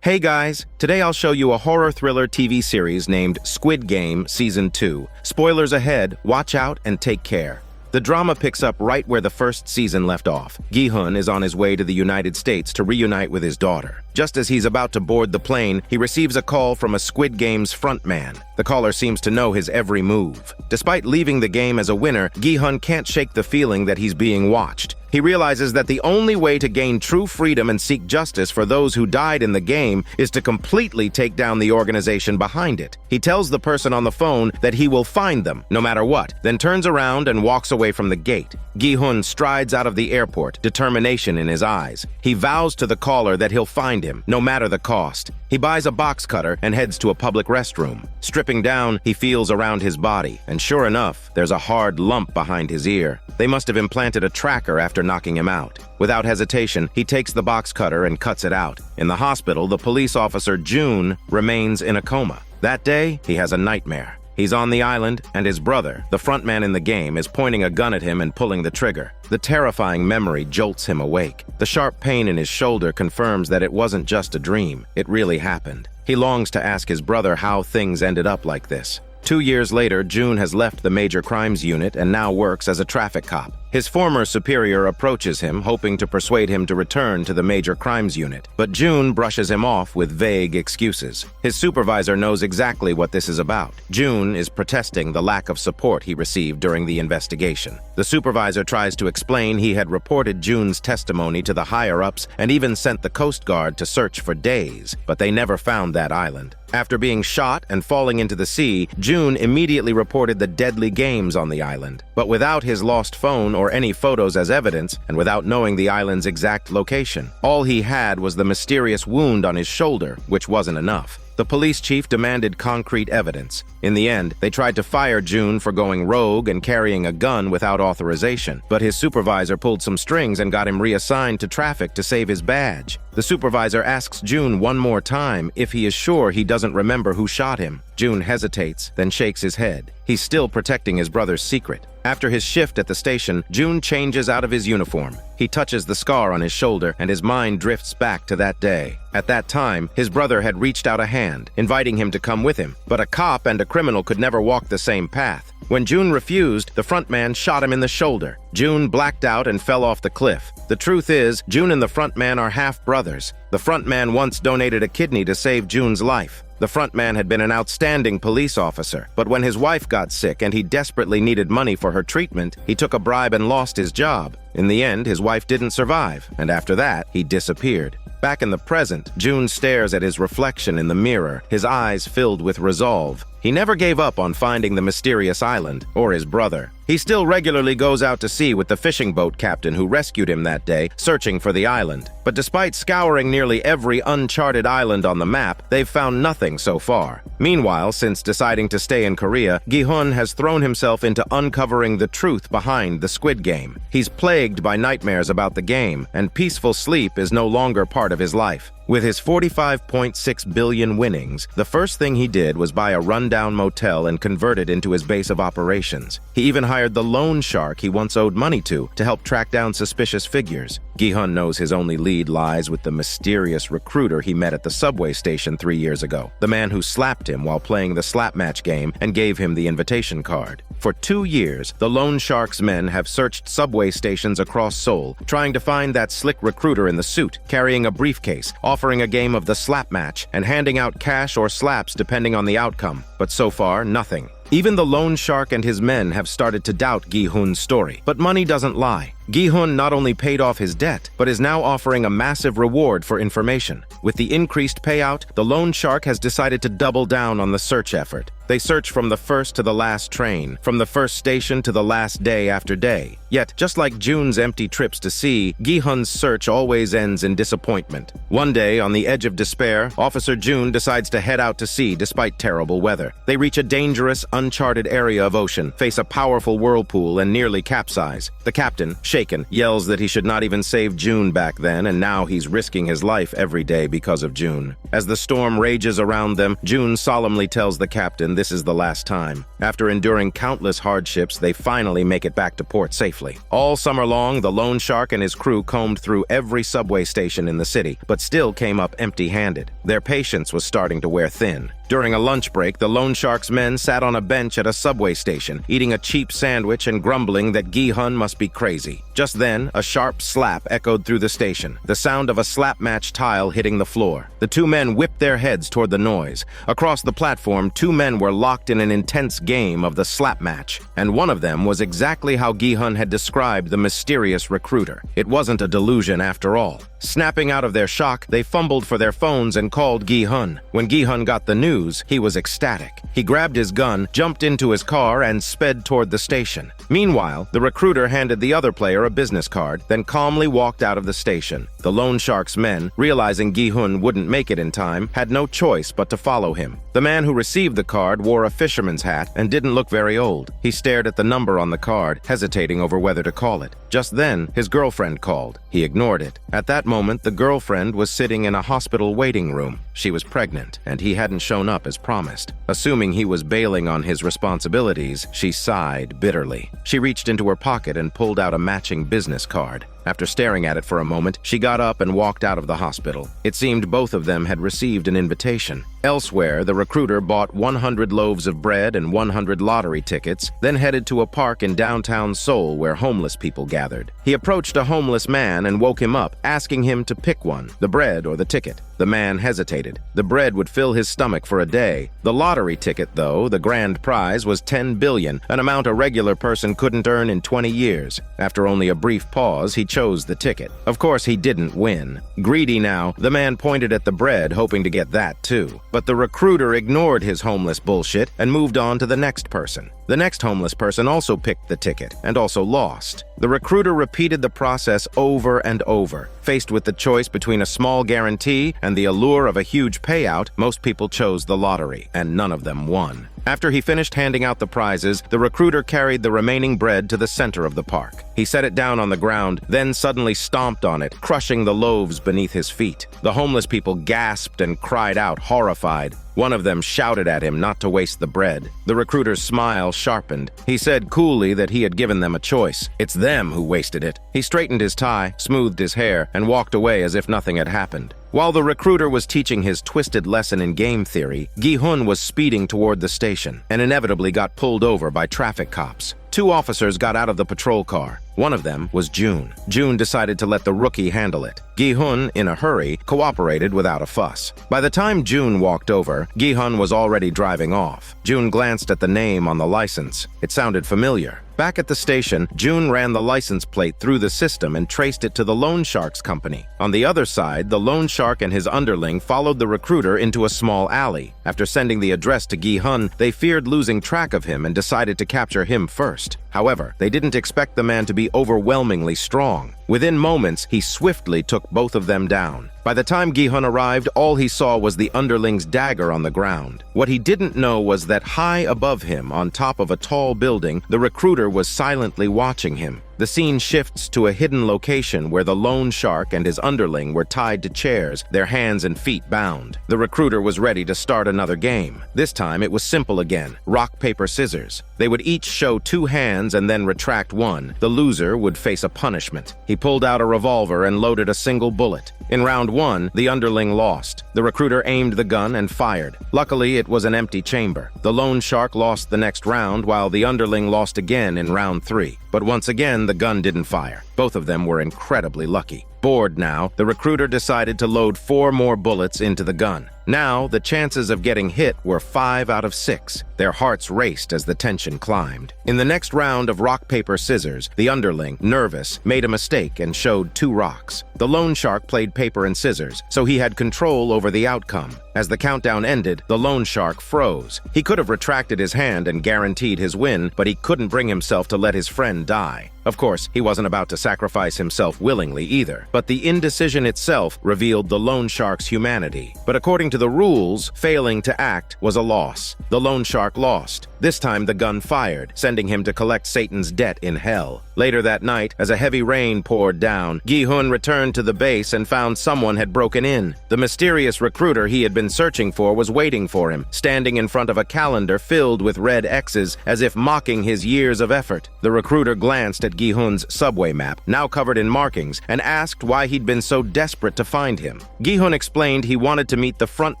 Hey guys, today I'll show you a horror thriller TV series named Squid Game Season 2. Spoilers ahead, watch out and take care. The drama picks up right where the first season left off. Gi-hun is on his way to the United States to reunite with his daughter. Just as he's about to board the plane, he receives a call from a Squid Game's frontman. The caller seems to know his every move. Despite leaving the game as a winner, Gi-hun can't shake the feeling that he's being watched. He realizes that the only way to gain true freedom and seek justice for those who died in the game is to completely take down the organization behind it. He tells the person on the phone that he will find them, no matter what, then turns around and walks away from the gate. Gi-hun strides out of the airport, determination in his eyes. He vows to the caller that he'll find him, no matter the cost. He buys a box cutter and heads to a public restroom. Stripping down, he feels around his body, and sure enough, there's a hard lump behind his ear. They must have implanted a tracker after knocking him out. Without hesitation, he takes the box cutter and cuts it out. In the hospital, the police officer June remains in a coma. That day, he has a nightmare. He's on the island, and his brother, the frontman in the game, is pointing a gun at him and pulling the trigger. The terrifying memory jolts him awake. The sharp pain in his shoulder confirms that it wasn't just a dream. It really happened. He longs to ask his brother how things ended up like this. 2 years later, June has left the Major Crimes Unit and now works as a traffic cop. His former superior approaches him, hoping to persuade him to return to the Major Crimes Unit, but June brushes him off with vague excuses. His supervisor knows exactly what this is about. June is protesting the lack of support he received during the investigation. The supervisor tries to explain he had reported June's testimony to the higher-ups and even sent the Coast Guard to search for days, but they never found that island. After being shot and falling into the sea, June immediately reported the deadly games on the island. But without his lost phone or any photos as evidence, and without knowing the island's exact location, all he had was the mysterious wound on his shoulder, which wasn't enough. The police chief demanded concrete evidence. In the end, they tried to fire June for going rogue and carrying a gun without authorization, but his supervisor pulled some strings and got him reassigned to traffic to save his badge. The supervisor asks June one more time if he is sure he doesn't remember who shot him. June hesitates, then shakes his head. He's still protecting his brother's secret. After his shift at the station, June changes out of his uniform. He touches the scar on his shoulder, and his mind drifts back to that day. At that time, his brother had reached out a hand, inviting him to come with him, but a cop and a criminal could never walk the same path. When June refused, the front man shot him in the shoulder. June blacked out and fell off the cliff. The truth is, June and the front man are half-brothers. The front man once donated a kidney to save June's life. The front man had been an outstanding police officer, but when his wife got sick and he desperately needed money for her treatment, he took a bribe and lost his job. In the end, his wife didn't survive, and after that, he disappeared. Back in the present, June stares at his reflection in the mirror, his eyes filled with resolve. He never gave up on finding the mysterious island or his brother. He still regularly goes out to sea with the fishing boat captain who rescued him that day, searching for the island. But despite scouring nearly every uncharted island on the map, they've found nothing so far. Meanwhile, since deciding to stay in Korea, Gi-hun has thrown himself into uncovering the truth behind the Squid Game. He's plagued by nightmares about the game, and peaceful sleep is no longer part of his life. With his 45.6 billion winnings, the first thing he did was buy a rundown motel and convert it into his base of operations. He even hired the loan shark he once owed money to help track down suspicious figures. Gi-hun knows his only lead lies with the mysterious recruiter he met at the subway station 3 years ago, the man who slapped him while playing the slap match game and gave him the invitation card. For 2 years, the loan shark's men have searched subway stations across Seoul, trying to find that slick recruiter in the suit, carrying a briefcase, offering a game of the slap match, and handing out cash or slaps depending on the outcome. But so far, nothing. Even the loan shark and his men have started to doubt Gi-hun's story. But money doesn't lie. Gi-hun not only paid off his debt, but is now offering a massive reward for information. With the increased payout, the loan shark has decided to double down on the search effort. They search from the first to the last train, from the first station to the last day after day. Yet, just like June's empty trips to sea, Gi-hun's search always ends in disappointment. One day, on the edge of despair, Officer June decides to head out to sea despite terrible weather. They reach a dangerous, uncharted area of ocean, face a powerful whirlpool, and nearly capsize. The captain, shaken, yells that he should not even save June back then, and now he's risking his life every day because of June. As the storm rages around them, June solemnly tells the captain and this is the last time. After enduring countless hardships, they finally make it back to port safely. All summer long, the loan shark and his crew combed through every subway station in the city, but still came up empty-handed. Their patience was starting to wear thin. During a lunch break, the loan shark's men sat on a bench at a subway station, eating a cheap sandwich and grumbling that Gi-hun must be crazy. Just then, a sharp slap echoed through the station, the sound of a slap match tile hitting the floor. The two men whipped their heads toward the noise. Across the platform, two men were locked in an intense game of the slap match, and one of them was exactly how Gi-hun had described the mysterious recruiter. It wasn't a delusion after all. Snapping out of their shock, they fumbled for their phones and called Gi-hun. When Gi-hun got the news, he was ecstatic. He grabbed his gun, jumped into his car, and sped toward the station. Meanwhile, the recruiter handed the other player a business card, then calmly walked out of the station. The loan shark's men, realizing Gi-hun wouldn't make it in time, had no choice but to follow him. The man who received the card wore a fisherman's hat and didn't look very old. He stared at the number on the card, hesitating over whether to call it. Just then, his girlfriend called. He ignored it. At that moment, the girlfriend was sitting in a hospital waiting room. She was pregnant, and he hadn't shown up as promised. Assuming he was bailing on his responsibilities, she sighed bitterly. She reached into her pocket and pulled out a matching business card. After staring at it for a moment, she got up and walked out of the hospital. It seemed both of them had received an invitation. Elsewhere, the recruiter bought 100 loaves of bread and 100 lottery tickets, then headed to a park in downtown Seoul where homeless people gathered. He approached a homeless man and woke him up, asking him to pick one, the bread or the ticket. The man hesitated. The bread would fill his stomach for a day. The lottery ticket, though, the grand prize, was 10 billion, an amount a regular person couldn't earn in 20 years. After only a brief pause, he chose the ticket. Of course, he didn't win. Greedy now, the man pointed at the bread, hoping to get that too. But the recruiter ignored his homeless bullshit and moved on to the next person. The next homeless person also picked the ticket and also lost. The recruiter repeated the process over and over. Faced with the choice between a small guarantee and the allure of a huge payout, most people chose the lottery, and none of them won. After he finished handing out the prizes, the recruiter carried the remaining bread to the center of the park. He set it down on the ground, then suddenly stomped on it, crushing the loaves beneath his feet. The homeless people gasped and cried out, horrified. One of them shouted at him not to waste the bread. The recruiter's smile sharpened. He said coolly that he had given them a choice. It's them who wasted it. He straightened his tie, smoothed his hair, and walked away as if nothing had happened. While the recruiter was teaching his twisted lesson in game theory, Gi-hun was speeding toward the station and inevitably got pulled over by traffic cops. Two officers got out of the patrol car. One of them was June. June decided to let the rookie handle it. Gi-hun, in a hurry, cooperated without a fuss. By the time June walked over, Gi-hun was already driving off. June glanced at the name on the license. It sounded familiar. Back at the station, June ran the license plate through the system and traced it to the loan shark's company. On the other side, the loan shark and his underling followed the recruiter into a small alley. After sending the address to Gi-hun, they feared losing track of him and decided to capture him first. However, they didn't expect the man to be overwhelmingly strong. Within moments, he swiftly took both of them down. By the time Gi-hun arrived, all he saw was the underling's dagger on the ground. What he didn't know was that high above him, on top of a tall building, the recruiter was silently watching him. The scene shifts to a hidden location where the loan shark and his underling were tied to chairs, their hands and feet bound. The recruiter was ready to start another game. This time it was simple again: rock, paper, scissors. They would each show two hands and then retract one. The loser would face a punishment. He pulled out a revolver and loaded a single bullet. In round one, the underling lost. The recruiter aimed the gun and fired. Luckily, it was an empty chamber. The loan shark lost the next round, while the underling lost again in round 3. But once again, the gun didn't fire. Both of them were incredibly lucky. Bored now, the recruiter decided to load 4 more bullets into the gun. Now, the chances of getting hit were 5 out of 6. Their hearts raced as the tension climbed. In the next round of rock, paper, scissors, the underling, nervous, made a mistake and showed 2 rocks. The loan shark played paper and scissors, so he had control over the outcome. As the countdown ended, the loan shark froze. He could have retracted his hand and guaranteed his win, but he couldn't bring himself to let his friend die. Of course, he wasn't about to sacrifice himself willingly either, but the indecision itself revealed the loan shark's humanity. But according to the rules, failing to act was a loss. The loan shark lost. This time the gun fired, sending him to collect Satan's debt in hell. Later that night, as a heavy rain poured down, Gi-hun returned to the base and found someone had broken in. The mysterious recruiter he had been searching for was waiting for him, standing in front of a calendar filled with red X's, as if mocking his years of effort. The recruiter glanced at Gi-hun's subway map, now covered in markings, and asked why he'd been so desperate to find him. Gi-hun explained he wanted to meet the front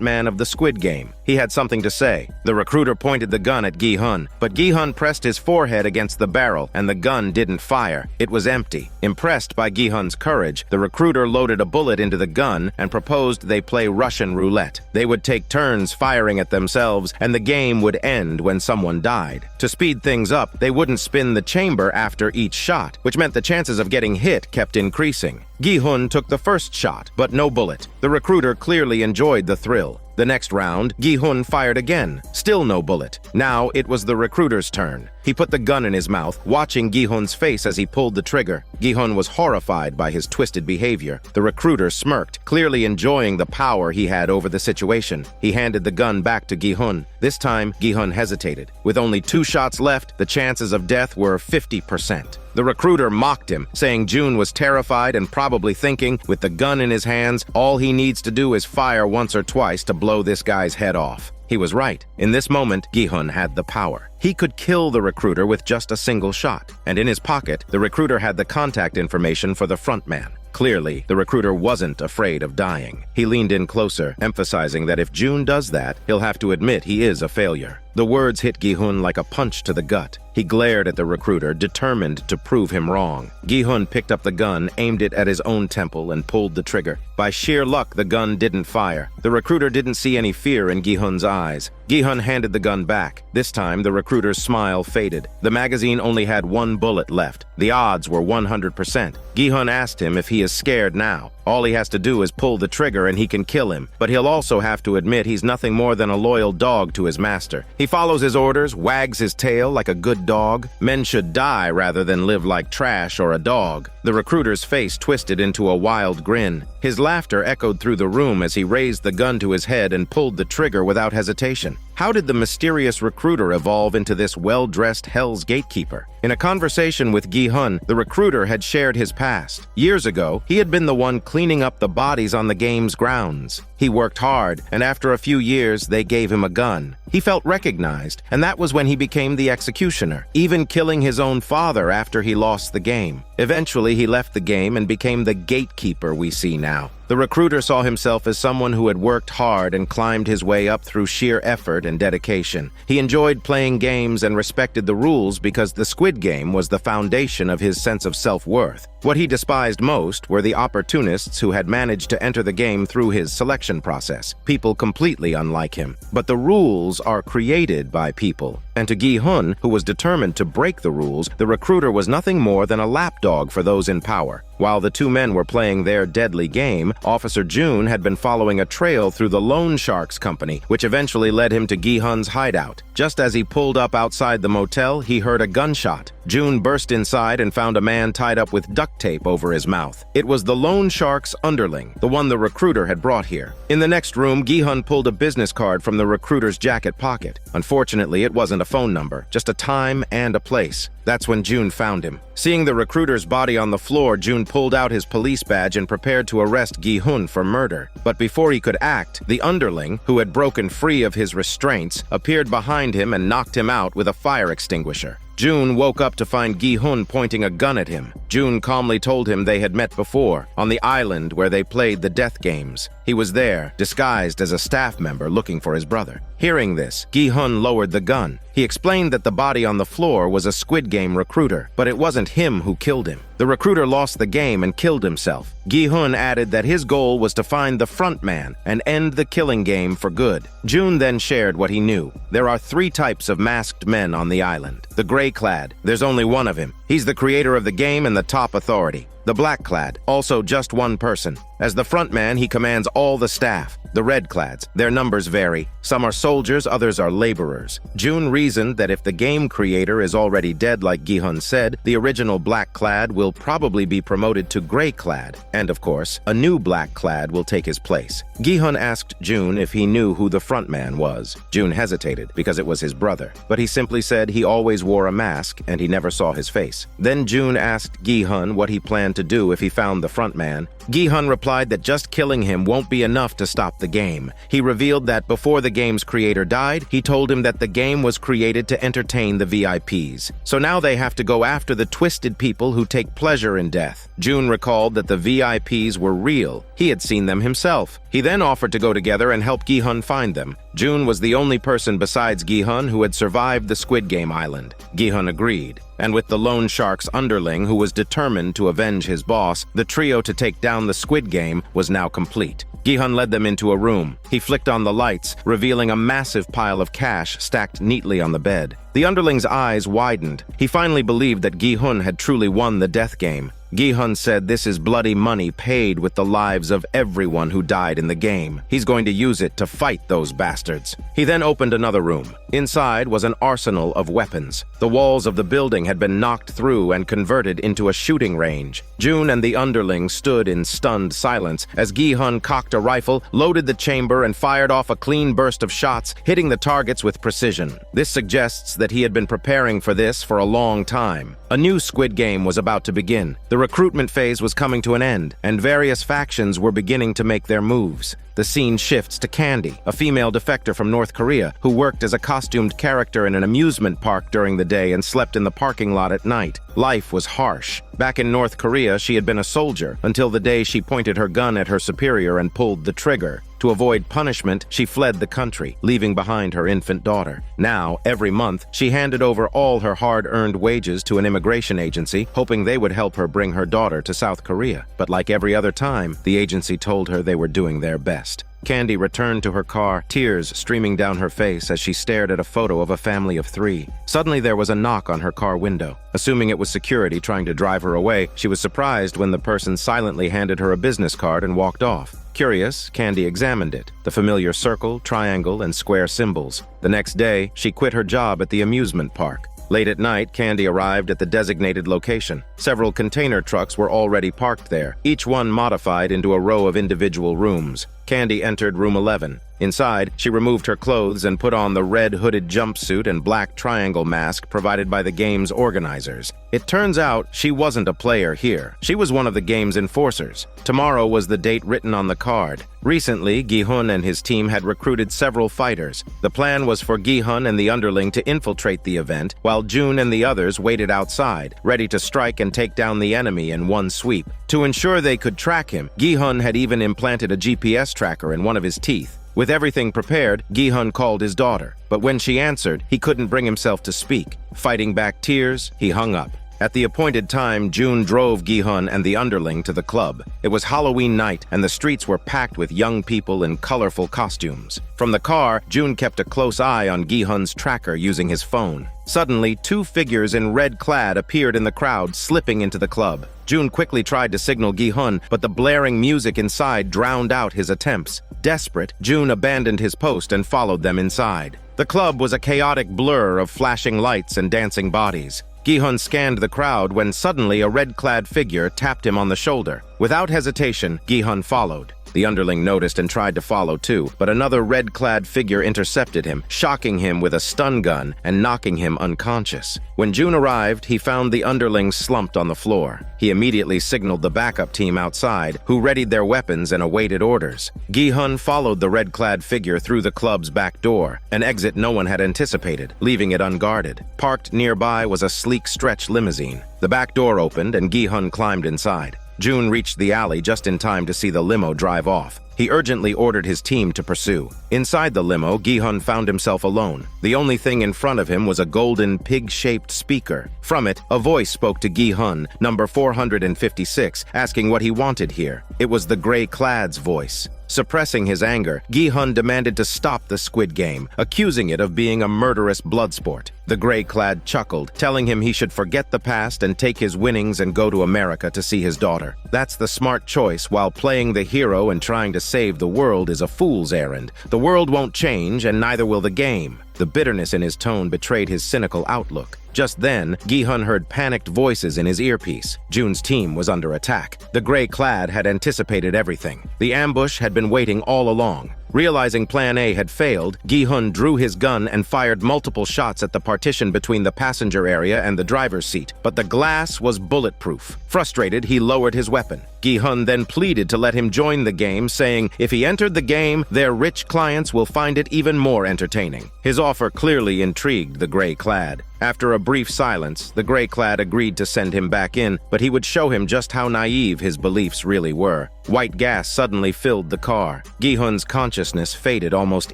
man of the Squid Game. He had something to say. The recruiter pointed the gun at Gi-hun, but Gi-hun pressed his forehead against the barrel, and the gun didn't fire. It was empty. Impressed by Gi-hun's courage, the recruiter loaded a bullet into the gun and proposed they play Russian roulette. They would take turns firing at themselves, and the game would end when someone died. To speed things up, they wouldn't spin the chamber after each shot, which meant the chances of getting hit kept increasing. Gi-hun took the first shot, but no bullet. The recruiter clearly enjoyed the thrill. The next round, Gi-hun fired again. Still no bullet. Now it was the recruiter's turn. He put the gun in his mouth, watching Gi-hun's face as he pulled the trigger. Gi-hun was horrified by his twisted behavior. The recruiter smirked, clearly enjoying the power he had over the situation. He handed the gun back to Gi-hun. This time, Gi-hun hesitated. With only 2 shots left, the chances of death were 50%. The recruiter mocked him, saying June was terrified and probably thinking, with the gun in his hands, all he needs to do is fire once or twice to blow this guy's head off. He was right. In this moment, Gi-hun had the power. He could kill the recruiter with just a single shot. And in his pocket, the recruiter had the contact information for the front man. Clearly, the recruiter wasn't afraid of dying. He leaned in closer, emphasizing that if June does that, he'll have to admit he is a failure. The words hit Gi-hun like a punch to the gut. He glared at the recruiter, determined to prove him wrong. Gi-hun picked up the gun, aimed it at his own temple, and pulled the trigger. By sheer luck, the gun didn't fire. The recruiter didn't see any fear in Gi-hun's eyes. Gi-hun handed the gun back. This time, the recruiter's smile faded. The magazine only had 1 bullet left. The odds were 100%. Gi-hun asked him if he is scared now. All he has to do is pull the trigger and he can kill him, but he'll also have to admit he's nothing more than a loyal dog to his master. He follows his orders, wags his tail like a good dog. Men should die rather than live like trash or a dog. The recruiter's face twisted into a wild grin. His laughter echoed through the room as he raised the gun to his head and pulled the trigger without hesitation. How did the mysterious recruiter evolve into this well-dressed Hell's Gatekeeper? In a conversation with Gi-hun, the recruiter had shared his past. Years ago, he had been the one cleaning up the bodies on the game's grounds. He worked hard, and after a few years, they gave him a gun. He felt recognized, and that was when he became the executioner, even killing his own father after he lost the game. Eventually, he left the game and became the gatekeeper we see now. The recruiter saw himself as someone who had worked hard and climbed his way up through sheer effort and dedication. He enjoyed playing games and respected the rules because the Squid Game was the foundation of his sense of self-worth. What he despised most were the opportunists who had managed to enter the game through his selection process, people completely unlike him. But the rules are created by people. And to Gi-hun, who was determined to break the rules, the recruiter was nothing more than a lapdog for those in power. While the two men were playing their deadly game, Officer June had been following a trail through the loan sharks company, which eventually led him to Gi-hun's hideout. Just as he pulled up outside the motel, he heard a gunshot. June burst inside and found a man tied up with duct tape over his mouth. It was the loan shark's underling, the one the recruiter had brought here. In the next room, Gi-hun pulled a business card from the recruiter's jacket pocket. Unfortunately, it wasn't a phone number, just a time and a place. That's when June found him. Seeing the recruiter's body on the floor, June pulled out his police badge and prepared to arrest Gi-hun for murder. But before he could act, the underling, who had broken free of his restraints, appeared behind him and knocked him out with a fire extinguisher. June woke up to find Gi-hun pointing a gun at him. June calmly told him they had met before, on the island where they played the death games. He was there, disguised as a staff member looking for his brother. Hearing this, Gi-hun lowered the gun. He explained that the body on the floor was a Squid Game recruiter, but it wasn't him who killed him. The recruiter lost the game and killed himself. Gi-hun added that his goal was to find the front man and end the killing game for good. June then shared what he knew. There are 3 types of masked men on the island. The gray-clad, there's only one of him. He's the creator of the game and the top authority. The black-clad, also just one person. As the frontman, he commands all the staff. The Redclads. Their numbers vary. Some are soldiers, others are laborers. June reasoned that if the game creator is already dead like Gi-hun said, the original Black-clad will probably be promoted to Gray-clad. And of course, a new Black-clad will take his place. Gi-hun asked June if he knew who the frontman was. June hesitated because it was his brother, but he simply said he always wore a mask and he never saw his face. Then June asked Gi-hun what he planned to do if he found the frontman. Gi-hun replied that just killing him won't be enough to stop the game. He revealed that before the game's creator died, he told him that the game was created to entertain the VIPs. So now they have to go after the twisted people who take pleasure in death. June recalled that the VIPs were real. He had seen them himself. He then offered to go together and help Gi-hun find them. June was the only person besides Gi-hun who had survived the Squid Game island. Gi-hun agreed. And with the loan shark's underling who was determined to avenge his boss, the trio to take down the Squid Game was now complete. Gi-hun led them into a room. He flicked on the lights, revealing a massive pile of cash stacked neatly on the bed. The underling's eyes widened. He finally believed that Gi-hun had truly won the death game. Gi-hun said this is bloody money paid with the lives of everyone who died in the game. He's going to use it to fight those bastards. He then opened another room. Inside was an arsenal of weapons. The walls of the building had been knocked through and converted into a shooting range. June and the underling stood in stunned silence as Gi-hun cocked a rifle, loaded the chamber, and fired off a clean burst of shots, hitting the targets with precision. This suggests that he had been preparing for this for a long time. A new Squid Game was about to begin. The recruitment phase was coming to an end, and various factions were beginning to make their moves. The scene shifts to Candy, a female defector from North Korea who worked as a costumed character in an amusement park during the day and slept in the parking lot at night. Life was harsh. Back in North Korea, she had been a soldier until the day she pointed her gun at her superior and pulled the trigger. To avoid punishment, she fled the country, leaving behind her infant daughter. Now, every month, she handed over all her hard-earned wages to an immigration agency, hoping they would help her bring her daughter to South Korea. But like every other time, the agency told her they were doing their best. Candy returned to her car, tears streaming down her face as she stared at a photo of a family of 3. Suddenly there was a knock on her car window. Assuming it was security trying to drive her away, she was surprised when the person silently handed her a business card and walked off. Curious, Candy examined it. The familiar circle, triangle, and square symbols. The next day, she quit her job at the amusement park. Late at night, Candy arrived at the designated location. Several container trucks were already parked there, each one modified into a row of individual rooms. Candy entered room 11. Inside, she removed her clothes and put on the red hooded jumpsuit and black triangle mask provided by the game's organizers. It turns out she wasn't a player here. She was one of the game's enforcers. Tomorrow was the date written on the card. Recently, Gi-hun and his team had recruited several fighters. The plan was for Gi-hun and the underling to infiltrate the event, while June and the others waited outside, ready to strike and take down the enemy in one sweep. To ensure they could track him, Gi-hun had even implanted a GPS tracker in one of his teeth. With everything prepared, Gi-hun called his daughter, but when she answered, he couldn't bring himself to speak. Fighting back tears, he hung up. At the appointed time, June drove Gi-hun and the underling to the club. It was Halloween night, and the streets were packed with young people in colorful costumes. From the car, June kept a close eye on Gi-hun's tracker using his phone. Suddenly, 2 figures in red clad appeared in the crowd, slipping into the club. June quickly tried to signal Gi-hun, but the blaring music inside drowned out his attempts. Desperate, June abandoned his post and followed them inside. The club was a chaotic blur of flashing lights and dancing bodies. Gi-hun scanned the crowd when suddenly a red-clad figure tapped him on the shoulder. Without hesitation, Gi-hun followed. The underling noticed and tried to follow too, but another red-clad figure intercepted him, shocking him with a stun gun and knocking him unconscious. When June arrived, he found the underling slumped on the floor. He immediately signaled the backup team outside, who readied their weapons and awaited orders. Gi-hun followed the red-clad figure through the club's back door, an exit no one had anticipated, leaving it unguarded. Parked nearby was a sleek stretch limousine. The back door opened and Gi-hun climbed inside. June reached the alley just in time to see the limo drive off. He urgently ordered his team to pursue. Inside the limo, Gi-hun found himself alone. The only thing in front of him was a golden pig-shaped speaker. From it, a voice spoke to Gi-hun, number 456, asking what he wanted here. It was the gray-clad's voice. Suppressing his anger, Gi-hun demanded to stop the Squid Game, accusing it of being a murderous blood sport. The gray-clad chuckled, telling him he should forget the past and take his winnings and go to America to see his daughter. That's the smart choice, while playing the hero and trying to save the world is a fool's errand. The world won't change, and neither will the game. The bitterness in his tone betrayed his cynical outlook. Just then, Gi-hun heard panicked voices in his earpiece. Jun's team was under attack. The gray-clad had anticipated everything. The ambush had been waiting all along. Realizing Plan A had failed, Gi-hun drew his gun and fired multiple shots at the partition between the passenger area and the driver's seat, but the glass was bulletproof. Frustrated, he lowered his weapon. Gi-hun then pleaded to let him join the game, saying if he entered the game, their rich clients will find it even more entertaining. His offer clearly intrigued the gray-clad. After a brief silence, the gray-clad agreed to send him back in, but he would show him just how naive his beliefs really were. White gas suddenly filled the car. Gi-hun's consciousness faded almost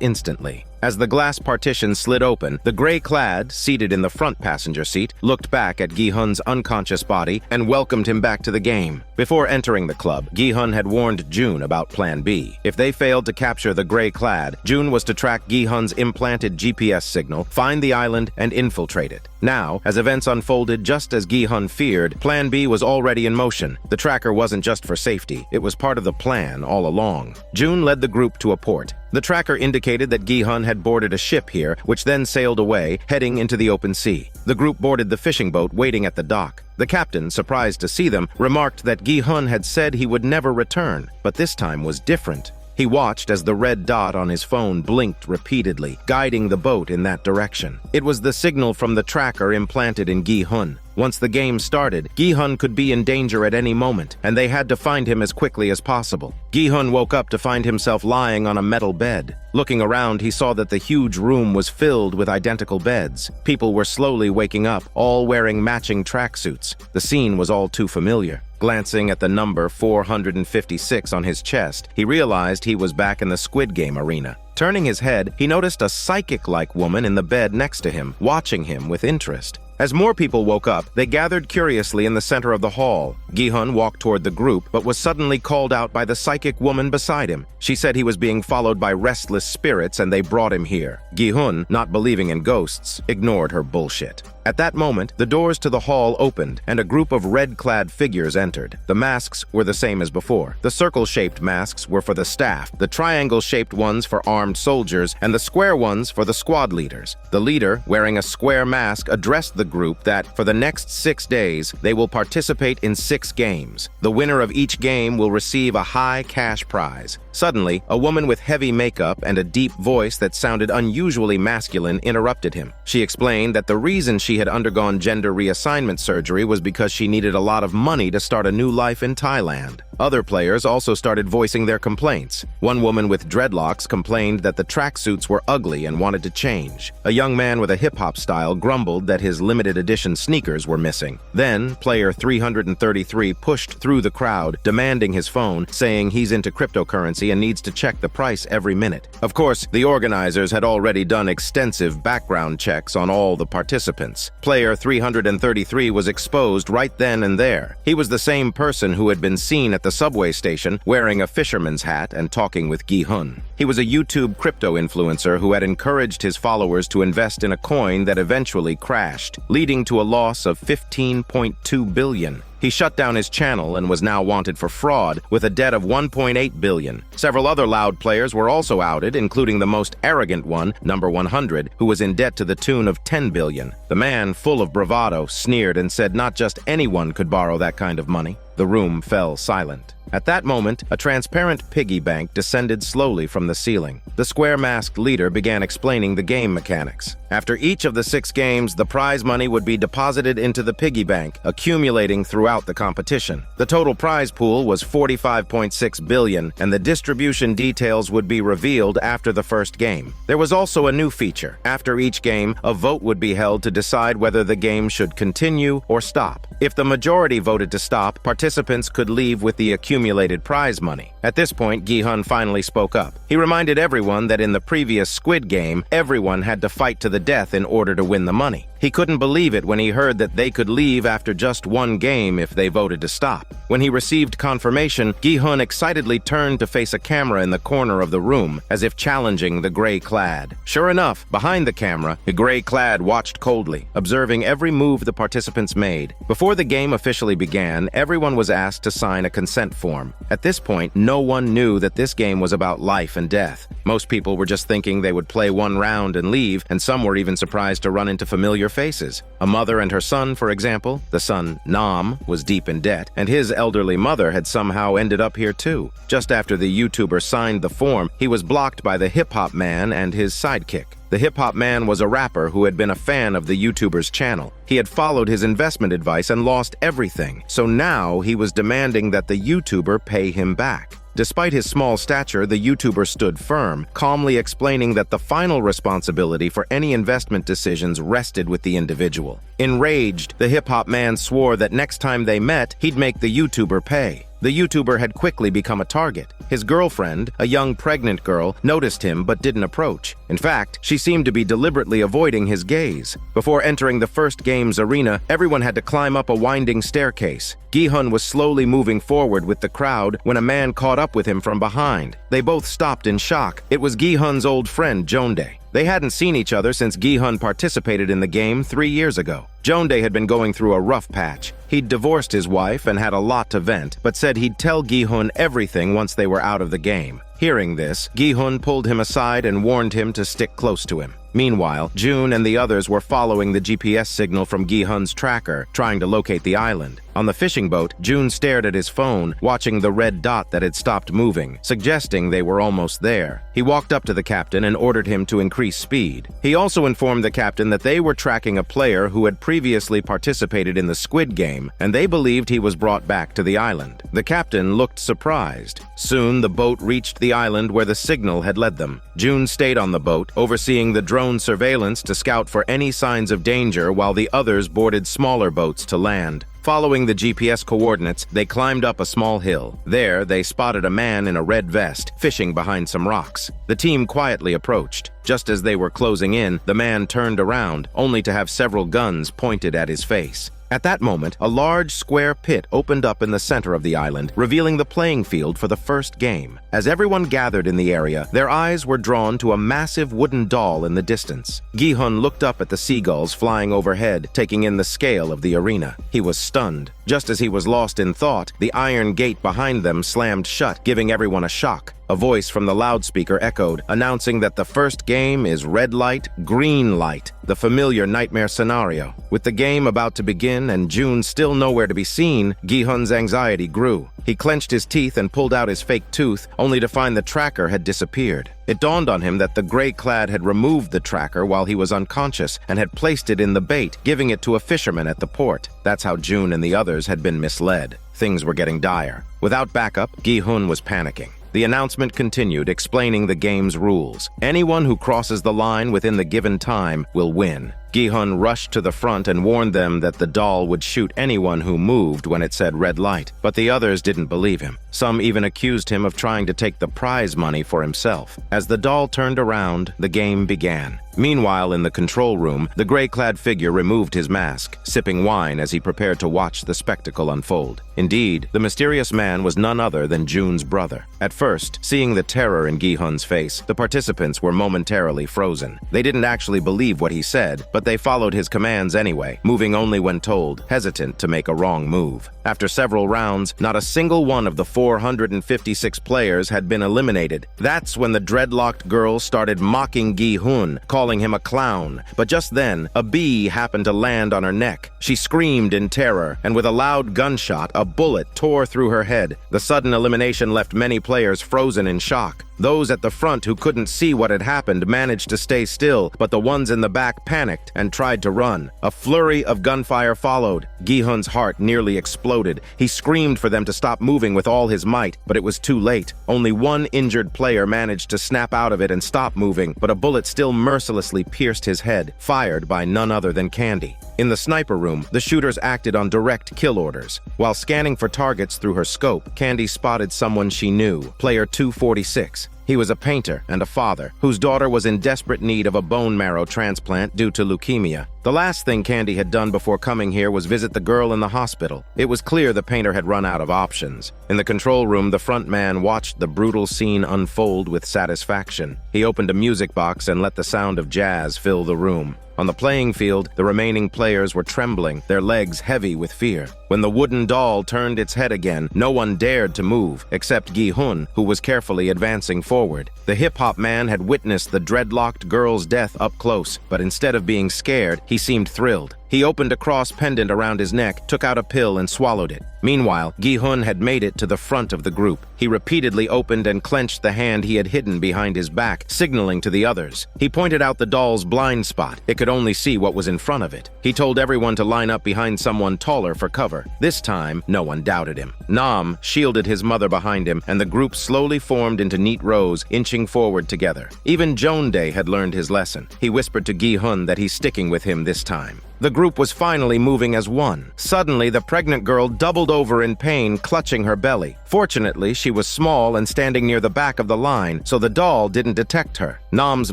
instantly. As the glass partition slid open, the gray-clad, seated in the front passenger seat, looked back at Gi-hun's unconscious body and welcomed him back to the game. Before entering the club, Gi-hun had warned Jun about Plan B. If they failed to capture the gray-clad, Jun was to track Gi-hun's implanted GPS signal, find the island, and infiltrate it. Now, as events unfolded just as Gi-hun feared, Plan B was already in motion. The tracker wasn't just for safety, it was part of the plan all along. Jun led the group to a port. The tracker indicated that Gi-hun had boarded a ship here, which then sailed away, heading into the open sea. The group boarded the fishing boat waiting at the dock. The captain, surprised to see them, remarked that Gi-hun had said he would never return, but this time was different. He watched as the red dot on his phone blinked repeatedly, guiding the boat in that direction. It was the signal from the tracker implanted in Gi-hun. Once the game started, Gi-hun could be in danger at any moment, and they had to find him as quickly as possible. Gi-hun woke up to find himself lying on a metal bed. Looking around, he saw that the huge room was filled with identical beds. People were slowly waking up, all wearing matching tracksuits. The scene was all too familiar. Glancing at the number 456 on his chest, he realized he was back in the Squid Game arena. Turning his head, he noticed a psychic-like woman in the bed next to him, watching him with interest. As more people woke up, they gathered curiously in the center of the hall. Gi-hun walked toward the group, but was suddenly called out by the psychic woman beside him. She said he was being followed by restless spirits and they brought him here. Gi-hun, not believing in ghosts, ignored her bullshit. At that moment, the doors to the hall opened and a group of red-clad figures entered. The masks were the same as before. The circle-shaped masks were for the staff, the triangle-shaped ones for armed soldiers, and the square ones for the squad leaders. The leader, wearing a square mask, addressed the group that, for the next 6 days, they will participate in 6 games. The winner of each game will receive a high cash prize. Suddenly, a woman with heavy makeup and a deep voice that sounded unusually masculine interrupted him. She explained that the reason she had undergone gender reassignment surgery was because she needed a lot of money to start a new life in Thailand. Other players also started voicing their complaints. One woman with dreadlocks complained that the tracksuits were ugly and wanted to change. A young man with a hip-hop style grumbled that his limited edition sneakers were missing. Then, player 333 pushed through the crowd, demanding his phone, saying he's into cryptocurrency and needs to check the price every minute. Of course, the organizers had already done extensive background checks on all the participants. Player 333 was exposed right then and there. He was the same person who had been seen at the subway station wearing a fisherman's hat and talking with Gi-hun. He was a YouTube crypto influencer who had encouraged his followers to invest in a coin that eventually crashed, leading to a loss of 15.2 billion. He shut down his channel and was now wanted for fraud with a debt of 1.8 billion. Several other loud players were also outed, including the most arrogant one, number 100, who was in debt to the tune of 10 billion. The man, full of bravado, sneered and said not just anyone could borrow that kind of money. The room fell silent. At that moment, a transparent piggy bank descended slowly from the ceiling. The square-masked leader began explaining the game mechanics. After each of the 6 games, the prize money would be deposited into the piggy bank, accumulating throughout the competition. The total prize pool was 45.6 billion, and the distribution details would be revealed after the first game. There was also a new feature. After each game, a vote would be held to decide whether the game should continue or stop. If the majority voted to stop, participants could leave with the accumulated accumulated prize money. At this point, Gi-hun finally spoke up. He reminded everyone that in the previous Squid Game, everyone had to fight to the death in order to win the money. He couldn't believe it when he heard that they could leave after just one game if they voted to stop. When he received confirmation, Gi-hun excitedly turned to face a camera in the corner of the room, as if challenging the gray-clad. Sure enough, behind the camera, the gray-clad watched coldly, observing every move the participants made. Before the game officially began, everyone was asked to sign a consent form. At this point, no one knew that this game was about life and death. Most people were just thinking they would play one round and leave, and some were even surprised to run into familiar faces. A mother and her son, for example. The son, Nam, was deep in debt, and his elderly mother had somehow ended up here too. Just after the YouTuber signed the form, he was blocked by the hip-hop man and his sidekick. The hip-hop man was a rapper who had been a fan of the YouTuber's channel. He had followed his investment advice and lost everything, so now he was demanding that the YouTuber pay him back. Despite his small stature, the YouTuber stood firm, calmly explaining that the final responsibility for any investment decisions rested with the individual. Enraged, the hip-hop man swore that next time they met, he'd make the YouTuber pay. The YouTuber had quickly become a target. His girlfriend, a young pregnant girl, noticed him but didn't approach. In fact, she seemed to be deliberately avoiding his gaze. Before entering the first game's arena, everyone had to climb up a winding staircase. Gi-hun was slowly moving forward with the crowd when a man caught up with him from behind. They both stopped in shock. It was Gi-hun's old friend, Jondae. They hadn't seen each other since Gi-hun participated in the game 3 years ago. Jondae had been going through a rough patch. He'd divorced his wife and had a lot to vent, but said he'd tell Gi-hun everything once they were out of the game. Hearing this, Gi-hun pulled him aside and warned him to stick close to him. Meanwhile, June and the others were following the GPS signal from Gi-hun's tracker, trying to locate the island. On the fishing boat, June stared at his phone, watching the red dot that had stopped moving, suggesting they were almost there. He walked up to the captain and ordered him to increase speed. He also informed the captain that they were tracking a player who had previously participated in the Squid Game, and they believed he was brought back to the island. The captain looked surprised. Soon, the boat reached the island where the signal had led them. June stayed on the boat, overseeing the drone surveillance to scout for any signs of danger while the others boarded smaller boats to land. Following the GPS coordinates, they climbed up a small hill. There, they spotted a man in a red vest, fishing behind some rocks. The team quietly approached. Just as they were closing in, the man turned around, only to have several guns pointed at his face. At that moment, a large square pit opened up in the center of the island, revealing the playing field for the first game. As everyone gathered in the area, their eyes were drawn to a massive wooden doll in the distance. Gi-hun looked up at the seagulls flying overhead, taking in the scale of the arena. He was stunned. Just as he was lost in thought, the iron gate behind them slammed shut, giving everyone a shock. A voice from the loudspeaker echoed, announcing that the first game is red light, green light, the familiar nightmare scenario. With the game about to begin and June still nowhere to be seen, Gi-hun's anxiety grew. He clenched his teeth and pulled out his fake tooth, only to find the tracker had disappeared. It dawned on him that the gray-clad had removed the tracker while he was unconscious and had placed it in the bait, giving it to a fisherman at the port. That's how June and the others had been misled. Things were getting dire. Without backup, Gi-hun was panicking. The announcement continued, explaining the game's rules. Anyone who crosses the line within the given time will win. Gi-hun rushed to the front and warned them that the doll would shoot anyone who moved when it said red light, but the others didn't believe him. Some even accused him of trying to take the prize money for himself. As the doll turned around, the game began. Meanwhile, in the control room, the gray-clad figure removed his mask, sipping wine as he prepared to watch the spectacle unfold. Indeed, the mysterious man was none other than June's brother. At first, seeing the terror in Gi-hun's face, the participants were momentarily frozen. They didn't actually believe what he said, but they followed his commands anyway, moving only when told, hesitant to make a wrong move. After several rounds, not a single one of the 456 players had been eliminated. That's when the dreadlocked girl started mocking Gi-hun, calling him a clown. But just then, a bee happened to land on her neck. She screamed in terror, and with a loud gunshot, a bullet tore through her head. The sudden elimination left many players frozen in shock. Those at the front who couldn't see what had happened managed to stay still, but the ones in the back panicked and tried to run. A flurry of gunfire followed. Gi-hun's heart nearly exploded. He screamed for them to stop moving with all his might, but it was too late. Only one injured player managed to snap out of it and stop moving, but a bullet still mercilessly pierced his head, fired by none other than Candy. In the sniper room, the shooters acted on direct kill orders. While scanning for targets through her scope, Candy spotted someone she knew, player 246. He was a painter and a father, whose daughter was in desperate need of a bone marrow transplant due to leukemia. The last thing Candy had done before coming here was visit the girl in the hospital. It was clear the painter had run out of options. In the control room, the front man watched the brutal scene unfold with satisfaction. He opened a music box and let the sound of jazz fill the room. On the playing field, the remaining players were trembling, their legs heavy with fear. When the wooden doll turned its head again, no one dared to move, except Gi-hun, who was carefully advancing forward. The hip-hop man had witnessed the dreadlocked girl's death up close, but instead of being scared, he seemed thrilled. He opened a cross pendant around his neck, took out a pill, and swallowed it. Meanwhile, Gi-hun had made it to the front of the group. He repeatedly opened and clenched the hand he had hidden behind his back, signaling to the others. He pointed out the doll's blind spot. It could only see what was in front of it. He told everyone to line up behind someone taller for cover. This time, no one doubted him. Nam shielded his mother behind him, and the group slowly formed into neat rows, inching forward together. Even Joan-dae had learned his lesson. He whispered to Gi-hun that he's sticking with him this time. The group was finally moving as one. Suddenly, the pregnant girl doubled over in pain, clutching her belly. Fortunately, she was small and standing near the back of the line, so the doll didn't detect her. Nam's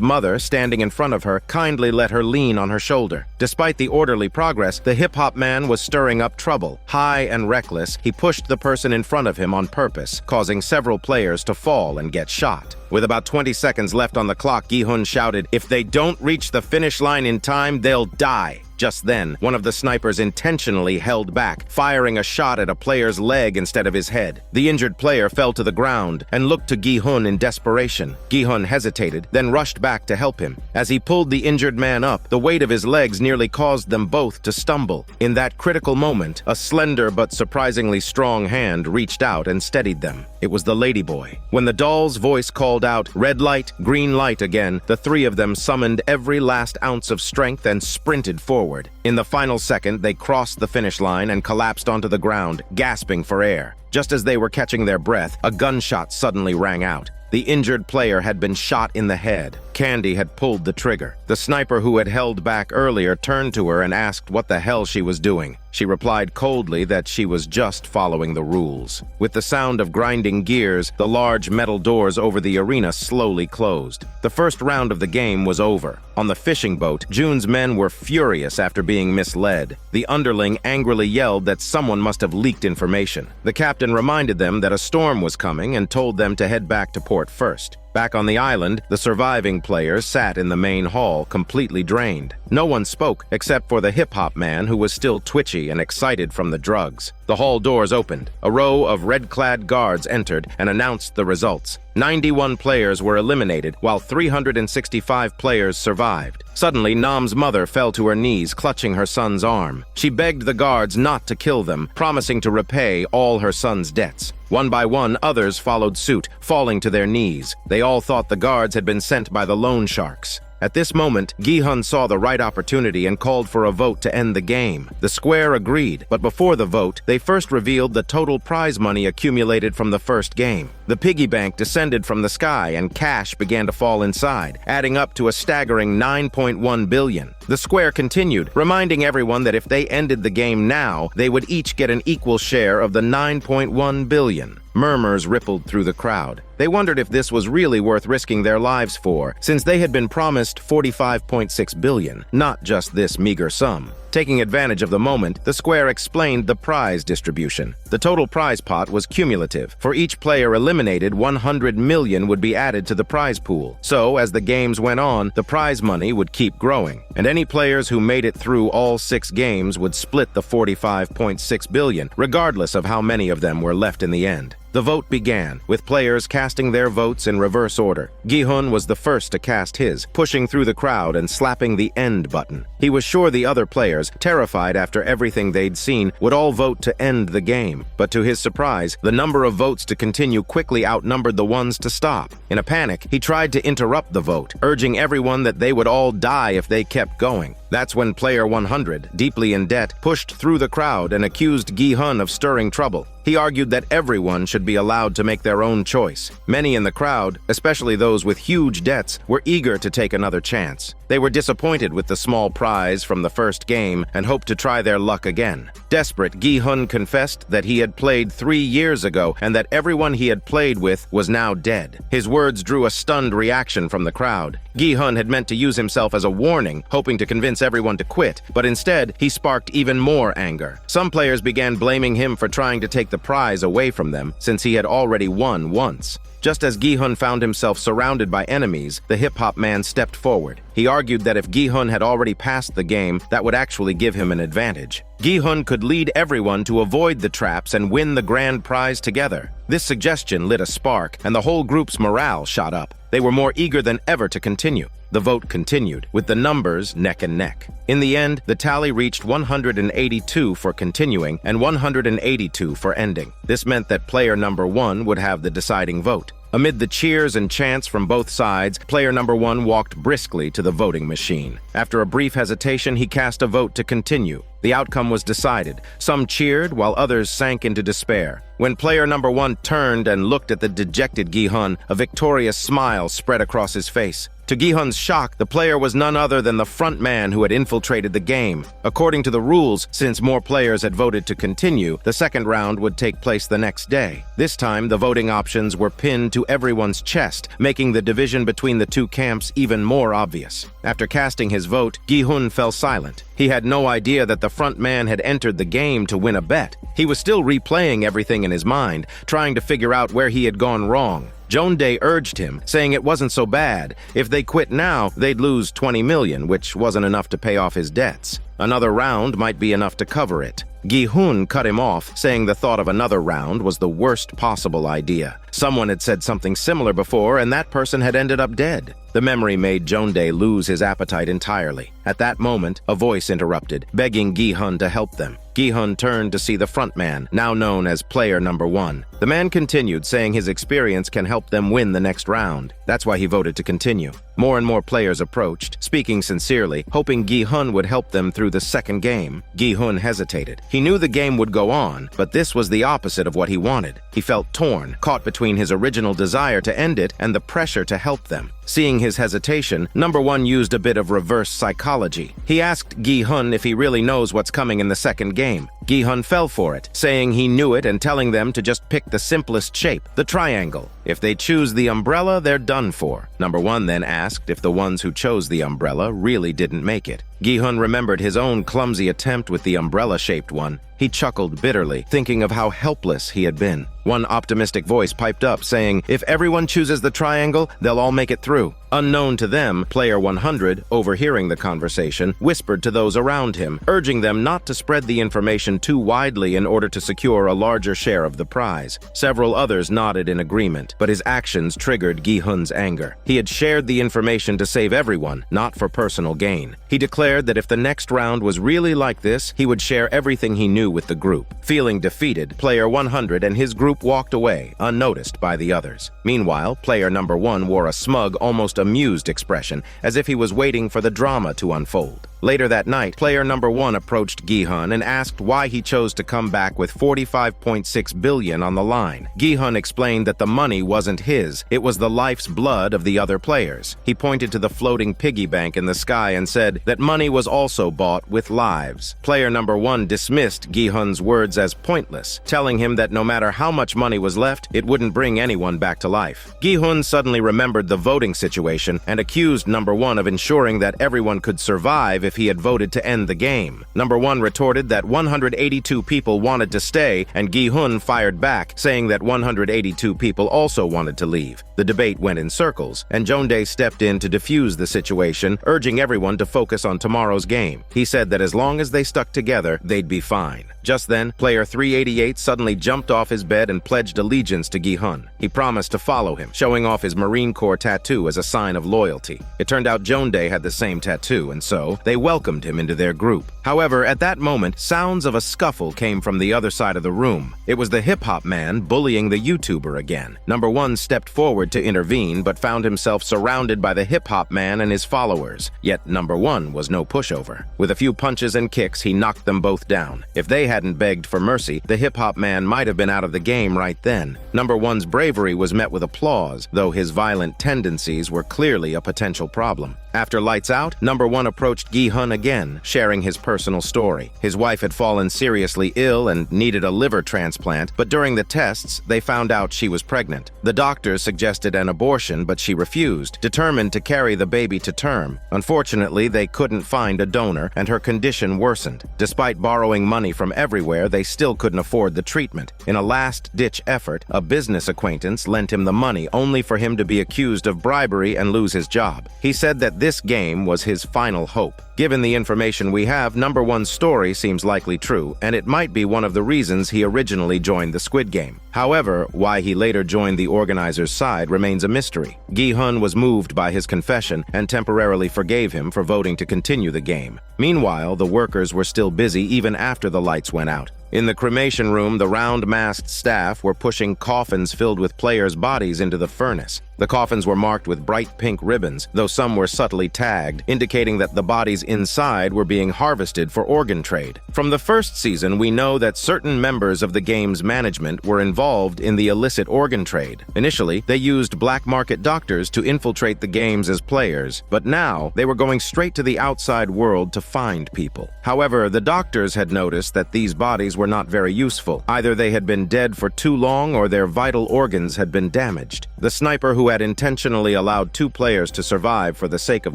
mother, standing in front of her, kindly let her lean on her shoulder. Despite the orderly progress, the hip-hop man was stirring up trouble. High and reckless, he pushed the person in front of him on purpose, causing several players to fall and get shot. With about 20 seconds left on the clock, Gi-hun shouted, "If they don't reach the finish line in time, they'll die." Just then, one of the snipers intentionally held back, firing a shot at a player's leg instead of his head. The injured player fell to the ground and looked to Gi-hun in desperation. Gi-hun hesitated, then rushed back to help him. As he pulled the injured man up, the weight of his legs nearly caused them both to stumble. In that critical moment, a slender but surprisingly strong hand reached out and steadied them. It was the ladyboy. When the doll's voice called out, "Red light, green light" again, the three of them summoned every last ounce of strength and sprinted forward. In the final second, they crossed the finish line and collapsed onto the ground, gasping for air. Just as they were catching their breath, a gunshot suddenly rang out. The injured player had been shot in the head. Candy had pulled the trigger. The sniper who had held back earlier turned to her and asked what the hell she was doing. She replied coldly that she was just following the rules. With the sound of grinding gears, the large metal doors over the arena slowly closed. The first round of the game was over. On the fishing boat, June's men were furious after being misled. The underling angrily yelled that someone must have leaked information. The captain reminded them that a storm was coming and told them to head back to port first. Back on the island, the surviving players sat in the main hall, completely drained. No one spoke except for the hip-hop man, who was still twitchy and excited from the drugs. The hall doors opened. A row of red-clad guards entered and announced the results. 91 players were eliminated, while 365 players survived. Suddenly, Nam's mother fell to her knees, clutching her son's arm. She begged the guards not to kill them, promising to repay all her son's debts. One by one, others followed suit, falling to their knees. They all thought the guards had been sent by the loan sharks. At this moment, Gi-hun saw the right opportunity and called for a vote to end the game. The square agreed, but before the vote, they first revealed the total prize money accumulated from the first game. The piggy bank descended from the sky and cash began to fall inside, adding up to a staggering 9.1 billion. The square continued, reminding everyone that if they ended the game now, they would each get an equal share of the 9.1 billion. Murmurs rippled through the crowd. They wondered if this was really worth risking their lives for, since they had been promised 45.6 billion, not just this meager sum. Taking advantage of the moment, the square explained the prize distribution. The total prize pot was cumulative. For each player eliminated, 100 million would be added to the prize pool. So, as the games went on, the prize money would keep growing. And any players who made it through all 6 games would split the 45.6 billion, regardless of how many of them were left in the end. The vote began, with players casting their votes in reverse order. Gi-hun was the first to cast his, pushing through the crowd and slapping the end button. He was sure the other players, terrified after everything they'd seen, would all vote to end the game. But to his surprise, the number of votes to continue quickly outnumbered the ones to stop. In a panic, he tried to interrupt the vote, urging everyone that they would all die if they kept going. That's when player 100, deeply in debt, pushed through the crowd and accused Gi-hun of stirring trouble. He argued that everyone should be allowed to make their own choice. Many in the crowd, especially those with huge debts, were eager to take another chance. They were disappointed with the small prize from the first game and hoped to try their luck again. Desperate, Gi-hun confessed that he had played 3 years ago and that everyone he had played with was now dead. His words drew a stunned reaction from the crowd. Gi-hun had meant to use himself as a warning, hoping to convince everyone to quit, but instead, he sparked even more anger. Some players began blaming him for trying to take the prize away from them, since he had already won once. Just as Gi-hun found himself surrounded by enemies, the hip-hop man stepped forward. He argued that if Gi-hun had already passed the game, that would actually give him an advantage. Gi-hun could lead everyone to avoid the traps and win the grand prize together. This suggestion lit a spark, and the whole group's morale shot up. They were more eager than ever to continue. The vote continued, with the numbers neck and neck. In the end, the tally reached 182 for continuing and 182 for ending. This meant that player number 1 would have the deciding vote. Amid the cheers and chants from both sides, player number 1 walked briskly to the voting machine. After a brief hesitation, he cast a vote to continue. The outcome was decided. Some cheered, while others sank into despair. When player number 1 turned and looked at the dejected Gi-hun, a victorious smile spread across his face. To Gi-hun's shock, the player was none other than the front man who had infiltrated the game. According to the rules, since more players had voted to continue, the second round would take place the next day. This time, the voting options were pinned to everyone's chest, making the division between the two camps even more obvious. After casting his vote, Gi-hun fell silent. He had no idea that the front man had entered the game to win a bet. He was still replaying everything in his mind, trying to figure out where he had gone wrong. Jeondae urged him, saying it wasn't so bad. If they quit now, they'd lose 20 million, which wasn't enough to pay off his debts. Another round might be enough to cover it. Gi-hun cut him off, saying the thought of another round was the worst possible idea. Someone had said something similar before, and that person had ended up dead. The memory made Jeondae lose his appetite entirely. At that moment, a voice interrupted, begging Gi-hun to help them. Gi-hun turned to see the front man, now known as player number 1. The man continued, saying his experience can help them win the next round. That's why he voted to continue. More and more players approached, speaking sincerely, hoping Gi-hun would help them through the second game. Gi-hun hesitated. He knew the game would go on, but this was the opposite of what he wanted. He felt torn, caught between his original desire to end it and the pressure to help them. Seeing his hesitation, number 1 used a bit of reverse psychology. He asked Gi-hun if he really knows what's coming in the second game. Gi-hun fell for it, saying he knew it and telling them to just pick the simplest shape, the triangle. If they choose the umbrella, they're done for. Number 1 then asked if the ones who chose the umbrella really didn't make it. Gi-hun remembered his own clumsy attempt with the umbrella-shaped one. He chuckled bitterly, thinking of how helpless he had been. One optimistic voice piped up, saying, if everyone chooses the triangle, they'll all make it through. Unknown to them, player 100, overhearing the conversation, whispered to those around him, urging them not to spread the information too widely in order to secure a larger share of the prize. Several others nodded in agreement, but his actions triggered Gi-hun's anger. He had shared the information to save everyone, not for personal gain. He declared that if the next round was really like this, he would share everything he knew with the group. Feeling defeated, player 100 and his group walked away, unnoticed by the others. Meanwhile, player number 1 wore a smug, almost amused expression, as if he was waiting for the drama to unfold. Later that night, player number 1 approached Gi-hun and asked why he chose to come back with 45.6 billion on the line. Gi-hun explained that the money wasn't his, it was the life's blood of the other players. He pointed to the floating piggy bank in the sky and said that money was also bought with lives. Player number 1 dismissed Gi-hun's words as pointless, telling him that no matter how much money was left, it wouldn't bring anyone back to life. Gi-hun suddenly remembered the voting situation and accused number 1 of ensuring that everyone could survive if he had voted to end the game. Number 1 retorted that 182 people wanted to stay, and Gi-hun fired back, saying that 182 people also wanted to leave. The debate went in circles, and Jeondae stepped in to defuse the situation, urging everyone to focus on tomorrow's game. He said that as long as they stuck together, they'd be fine. Just then, player 388 suddenly jumped off his bed and pledged allegiance to Gi-hun. He promised to follow him, showing off his Marine Corps tattoo as a sign of loyalty. It turned out Jeondae had the same tattoo, and so they welcomed him into their group. However, at that moment, sounds of a scuffle came from the other side of the room. It was the hip-hop man bullying the YouTuber again. Number 1 stepped forward to intervene, but found himself surrounded by the hip-hop man and his followers. Yet Number 1 was no pushover. With a few punches and kicks, he knocked them both down. If they hadn't begged for mercy, the hip-hop man might have been out of the game right then. Number 1's bravery was met with applause, though his violent tendencies were clearly a potential problem. After lights out, Number 1 approached Gi-hun again, sharing his personal story. His wife had fallen seriously ill and needed a liver transplant, but during the tests, they found out she was pregnant. The doctors suggested an abortion, but she refused, determined to carry the baby to term. Unfortunately, they couldn't find a donor, and her condition worsened. Despite borrowing money from everywhere, they still couldn't afford the treatment. In a last-ditch effort, a business acquaintance lent him the money only for him to be accused of bribery and lose his job. He said that this game was his final hope. Given the information we have, Number 1's story seems likely true, and it might be one of the reasons he originally joined the Squid Game. However, why he later joined the organizers' side remains a mystery. Gi-hun was moved by his confession and temporarily forgave him for voting to continue the game. Meanwhile, the workers were still busy even after the lights went out. In the cremation room, the round-masked staff were pushing coffins filled with players' bodies into the furnace. The coffins were marked with bright pink ribbons, though some were subtly tagged, indicating that the bodies inside were being harvested for organ trade. From the first season, we know that certain members of the game's management were involved in the illicit organ trade. Initially, they used black market doctors to infiltrate the games as players, but now they were going straight to the outside world to find people. However, the doctors had noticed that these bodies were not very useful. Either they had been dead for too long or their vital organs had been damaged. The sniper who had intentionally allowed 2 players to survive for the sake of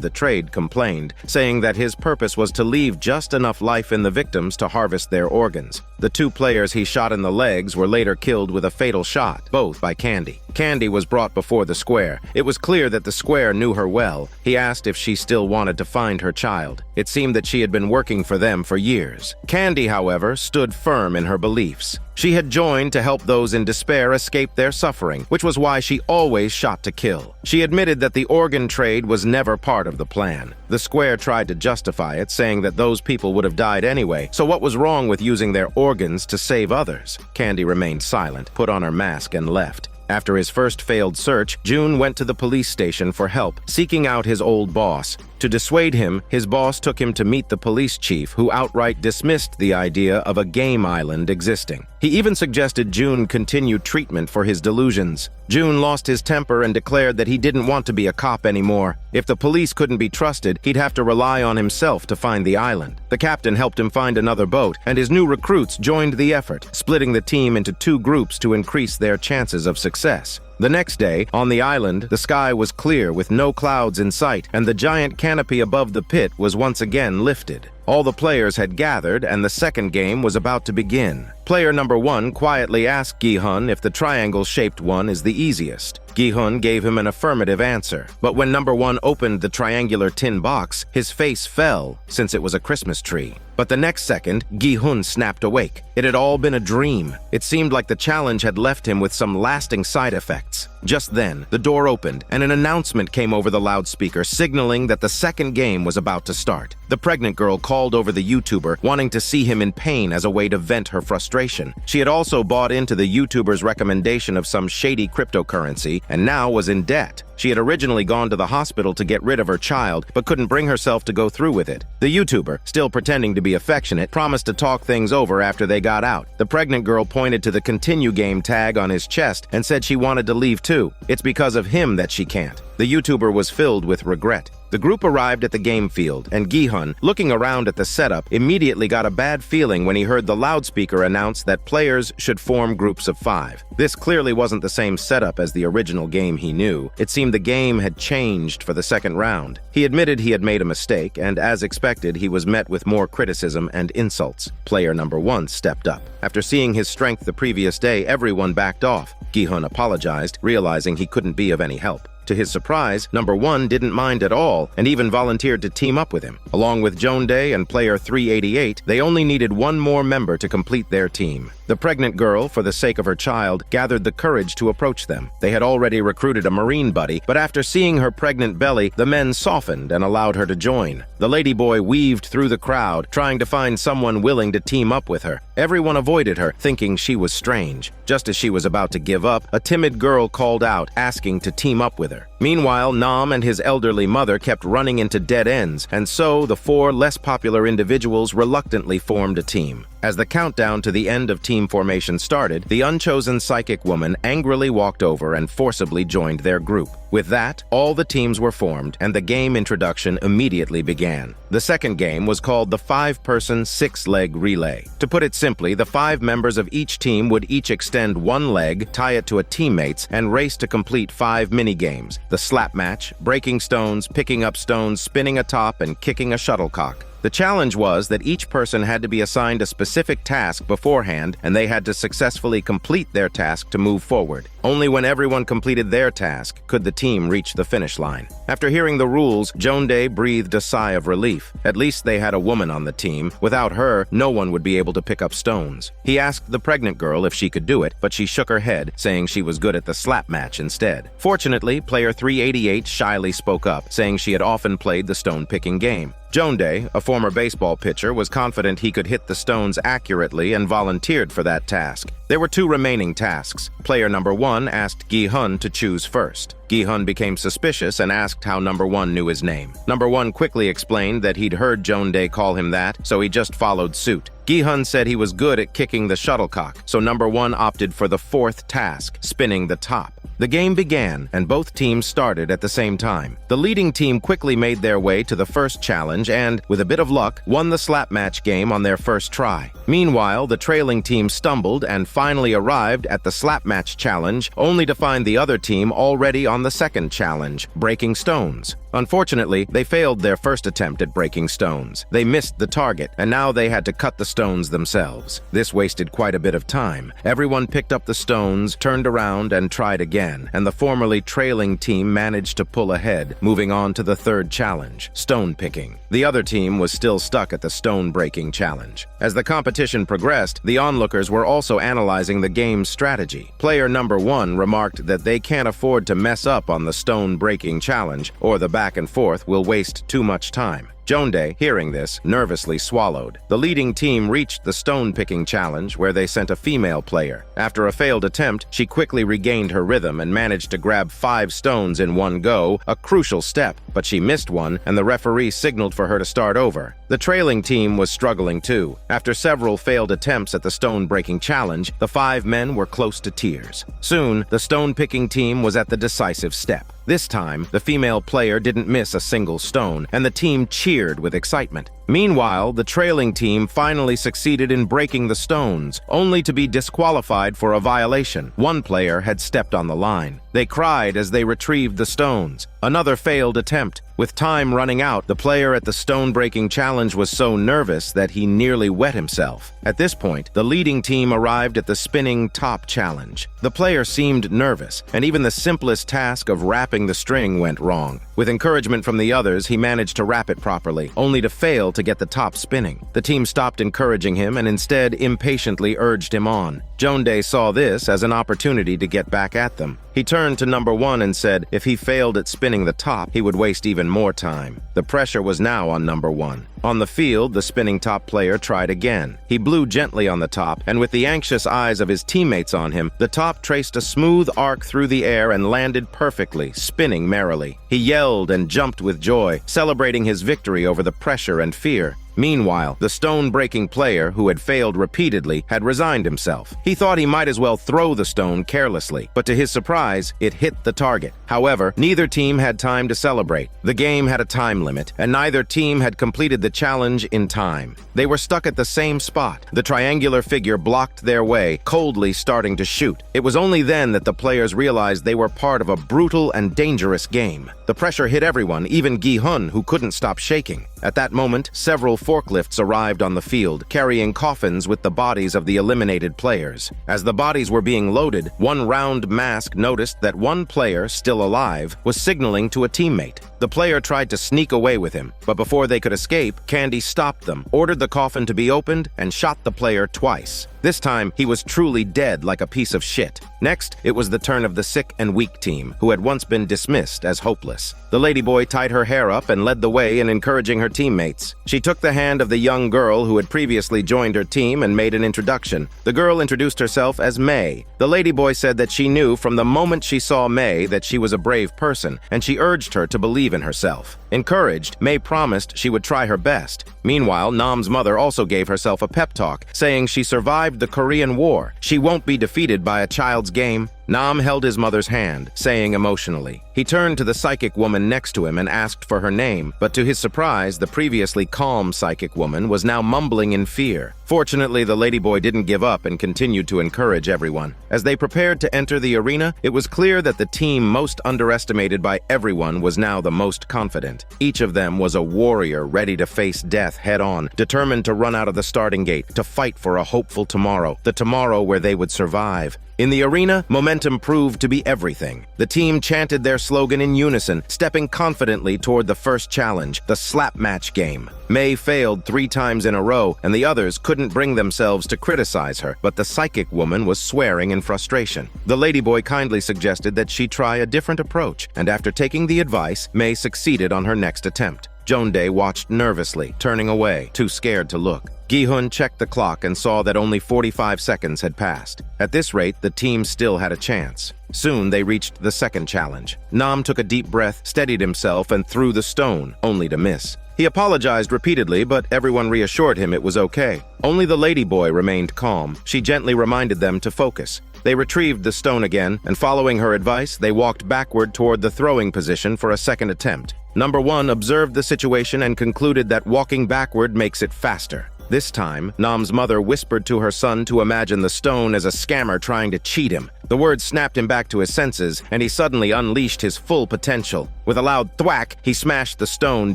the trade complained, saying that his purpose was to leave just enough life in the victims to harvest their organs. The 2 players he shot in the legs were later killed with a fatal shot, both by Candy. Candy was brought before the Square. It was clear that the Square knew her well. He asked if she still wanted to find her child. It seemed that she had been working for them for years. Candy, however, stood firm in her beliefs. She had joined to help those in despair escape their suffering, which was why she always shot to kill. She admitted that the organ trade was never part of the plan. The Square tried to justify it, saying that those people would have died anyway, so what was wrong with using their organs to save others? Candy remained silent, put on her mask, and left. After his first failed search, June went to the police station for help, seeking out his old boss. To dissuade him, his boss took him to meet the police chief, who outright dismissed the idea of a game island existing. He even suggested June continue treatment for his delusions. June lost his temper and declared that he didn't want to be a cop anymore. If the police couldn't be trusted, he'd have to rely on himself to find the island. The captain helped him find another boat, and his new recruits joined the effort, splitting the team into 2 groups to increase their chances of success. The next day, on the island, the sky was clear with no clouds in sight, and the giant canopy above the pit was once again lifted. All the players had gathered, and the second game was about to begin. Player number 1 quietly asked Gi-hun if the triangle-shaped one is the easiest. Gi-hun gave him an affirmative answer, but when number 1 opened the triangular tin box, his face fell, since it was a Christmas tree. But the next second, Gi-hun snapped awake. It had all been a dream. It seemed like the challenge had left him with some lasting side effects. Just then, the door opened, and an announcement came over the loudspeaker signaling that the second game was about to start. The pregnant girl called over the YouTuber, wanting to see him in pain as a way to vent her frustration. She had also bought into the YouTuber's recommendation of some shady cryptocurrency, and now was in debt. She had originally gone to the hospital to get rid of her child, but couldn't bring herself to go through with it. The YouTuber, still pretending to be affectionate, promised to talk things over after they got out. The pregnant girl pointed to the continue game tag on his chest and said she wanted to leave too. It's because of him that she can't. The YouTuber was filled with regret. The group arrived at the game field, and Gi-hun, looking around at the setup, immediately got a bad feeling when he heard the loudspeaker announce that players should form groups of 5. This clearly wasn't the same setup as the original game he knew. It seemed the game had changed for the second round. He admitted he had made a mistake, and as expected, he was met with more criticism and insults. Player number 1 stepped up. After seeing his strength the previous day, everyone backed off. Gi-hun apologized, realizing he couldn't be of any help. To his surprise, number 1 didn't mind at all and even volunteered to team up with him. Along with Jeondae and player 388, they only needed one more member to complete their team. The pregnant girl, for the sake of her child, gathered the courage to approach them. They had already recruited a Marine buddy, but after seeing her pregnant belly, the men softened and allowed her to join. The ladyboy weaved through the crowd, trying to find someone willing to team up with her. Everyone avoided her, thinking she was strange. Just as she was about to give up, a timid girl called out, asking to team up with her. Meanwhile, Nam and his elderly mother kept running into dead ends, and so the 4 less popular individuals reluctantly formed a team. As the countdown to the end of team formation started, the unchosen psychic woman angrily walked over and forcibly joined their group. With that, all the teams were formed, and the game introduction immediately began. The second game was called the 5-person 6-leg relay. To put it simply, the 5 members of each team would each extend one leg, tie it to a teammate's, and race to complete 5 mini-games: the slap match, breaking stones, picking up stones, spinning a top, and kicking a shuttlecock. The challenge was that each person had to be assigned a specific task beforehand, and they had to successfully complete their task to move forward. Only when everyone completed their task could the team reach the finish line. After hearing the rules, Jeondae breathed a sigh of relief. At least they had a woman on the team. Without her, no one would be able to pick up stones. He asked the pregnant girl if she could do it, but she shook her head, saying she was good at the slap match instead. Fortunately, player 388 shyly spoke up, saying she had often played the stone-picking game. Jeondae, a former baseball pitcher, was confident he could hit the stones accurately and volunteered for that task. There were 2 remaining tasks. Player number 1 asked Gi-hun to choose first. Gi-hun became suspicious and asked how number 1 knew his name. Number 1 quickly explained that he'd heard Jeondae call him that, so he just followed suit. Gi-hun said he was good at kicking the shuttlecock, so number 1 opted for the 4th task, spinning the top. The game began, and both teams started at the same time. The leading team quickly made their way to the first challenge and, with a bit of luck, won the slap match game on their first try. Meanwhile, the trailing team stumbled and finally arrived at the slap match challenge, only to find the other team already on the second challenge, breaking stones. Unfortunately, they failed their first attempt at breaking stones. They missed the target, and now they had to cut the stones themselves. This wasted quite a bit of time. Everyone picked up the stones, turned around, and tried again, and the formerly trailing team managed to pull ahead, moving on to the third challenge, stone picking. The other team was still stuck at the stone breaking challenge. As the competition progressed, the onlookers were also analyzing the game's strategy. Player number 1 remarked that they can't afford to mess up on the stone breaking challenge, or the back and forth will waste too much time. Jeondae, hearing this, nervously swallowed. The leading team reached the stone-picking challenge, where they sent a female player. After a failed attempt, she quickly regained her rhythm and managed to grab 5 stones in one go, a crucial step, but she missed one, and the referee signaled for her to start over. The trailing team was struggling too. After several failed attempts at the stone-breaking challenge, the 5 men were close to tears. Soon, the stone-picking team was at the decisive step. This time, the female player didn't miss a single stone, and the team cheered with excitement. Meanwhile, the trailing team finally succeeded in breaking the stones, only to be disqualified for a violation. One player had stepped on the line. They cried as they retrieved the stones. Another failed attempt. With time running out, the player at the stone-breaking challenge was so nervous that he nearly wet himself. At this point, the leading team arrived at the spinning top challenge. The player seemed nervous, and even the simplest task of wrapping the string went wrong. With encouragement from the others, he managed to wrap it properly, only to fail to get the top spinning. The team stopped encouraging him and instead impatiently urged him on. Jeondae saw this as an opportunity to get back at them. He turned to number 1 and said if he failed at spinning the top, he would waste even more time. The pressure was now on number 1. On the field, the spinning top player tried again. He blew gently on the top, and with the anxious eyes of his teammates on him, the top traced a smooth arc through the air and landed perfectly, spinning merrily. He yelled and jumped with joy, celebrating his victory over the pressure and fear. Meanwhile, the stone-breaking player, who had failed repeatedly, had resigned himself. He thought he might as well throw the stone carelessly, but to his surprise, it hit the target. However, neither team had time to celebrate. The game had a time limit, and neither team had completed the challenge in time. They were stuck at the same spot. The triangular figure blocked their way, coldly starting to shoot. It was only then that the players realized they were part of a brutal and dangerous game. The pressure hit everyone, even Gi-hun, who couldn't stop shaking. At that moment, several forklifts arrived on the field, carrying coffins with the bodies of the eliminated players. As the bodies were being loaded, one round mask noticed that one player, still alive, was signaling to a teammate. The player tried to sneak away with him, but before they could escape, Candy stopped them, ordered the coffin to be opened, and shot the player twice. This time, he was truly dead like a piece of shit. Next, it was the turn of the sick and weak team, who had once been dismissed as hopeless. The ladyboy tied her hair up and led the way in encouraging her teammates. She took the hand of the young girl who had previously joined her team and made an introduction. The girl introduced herself as May. The ladyboy said that she knew from the moment she saw May that she was a brave person, and she urged her to believe in herself. Encouraged, May promised she would try her best. Meanwhile, Nam's mother also gave herself a pep talk, saying she survived the Korean War. She won't be defeated by a child's game. Nam held his mother's hand, saying emotionally. He turned to the psychic woman next to him and asked for her name, but to his surprise, the previously calm psychic woman was now mumbling in fear. Fortunately, the ladyboy didn't give up and continued to encourage everyone. As they prepared to enter the arena, it was clear that the team most underestimated by everyone was now the most confident. Each of them was a warrior ready to face death head-on, determined to run out of the starting gate, to fight for a hopeful tomorrow, the tomorrow where they would survive. In the arena, momentum proved to be everything. The team chanted their slogan in unison, stepping confidently toward the first challenge, the slap match game. May failed 3 times in a row, and the others couldn't bring themselves to criticize her, but the psychic woman was swearing in frustration. The ladyboy kindly suggested that she try a different approach, and after taking the advice, May succeeded on her next attempt. Jeondae watched nervously, turning away, too scared to look. Gi-hun checked the clock and saw that only 45 seconds had passed. At this rate, the team still had a chance. Soon, they reached the second challenge. Nam took a deep breath, steadied himself, and threw the stone, only to miss. He apologized repeatedly, but everyone reassured him it was okay. Only the ladyboy remained calm. She gently reminded them to focus. They retrieved the stone again, and following her advice, they walked backward toward the throwing position for a second attempt. Number 1 observed the situation and concluded that walking backward makes it faster. This time, Nam's mother whispered to her son to imagine the stone as a scammer trying to cheat him. The words snapped him back to his senses, and he suddenly unleashed his full potential. With a loud thwack, he smashed the stone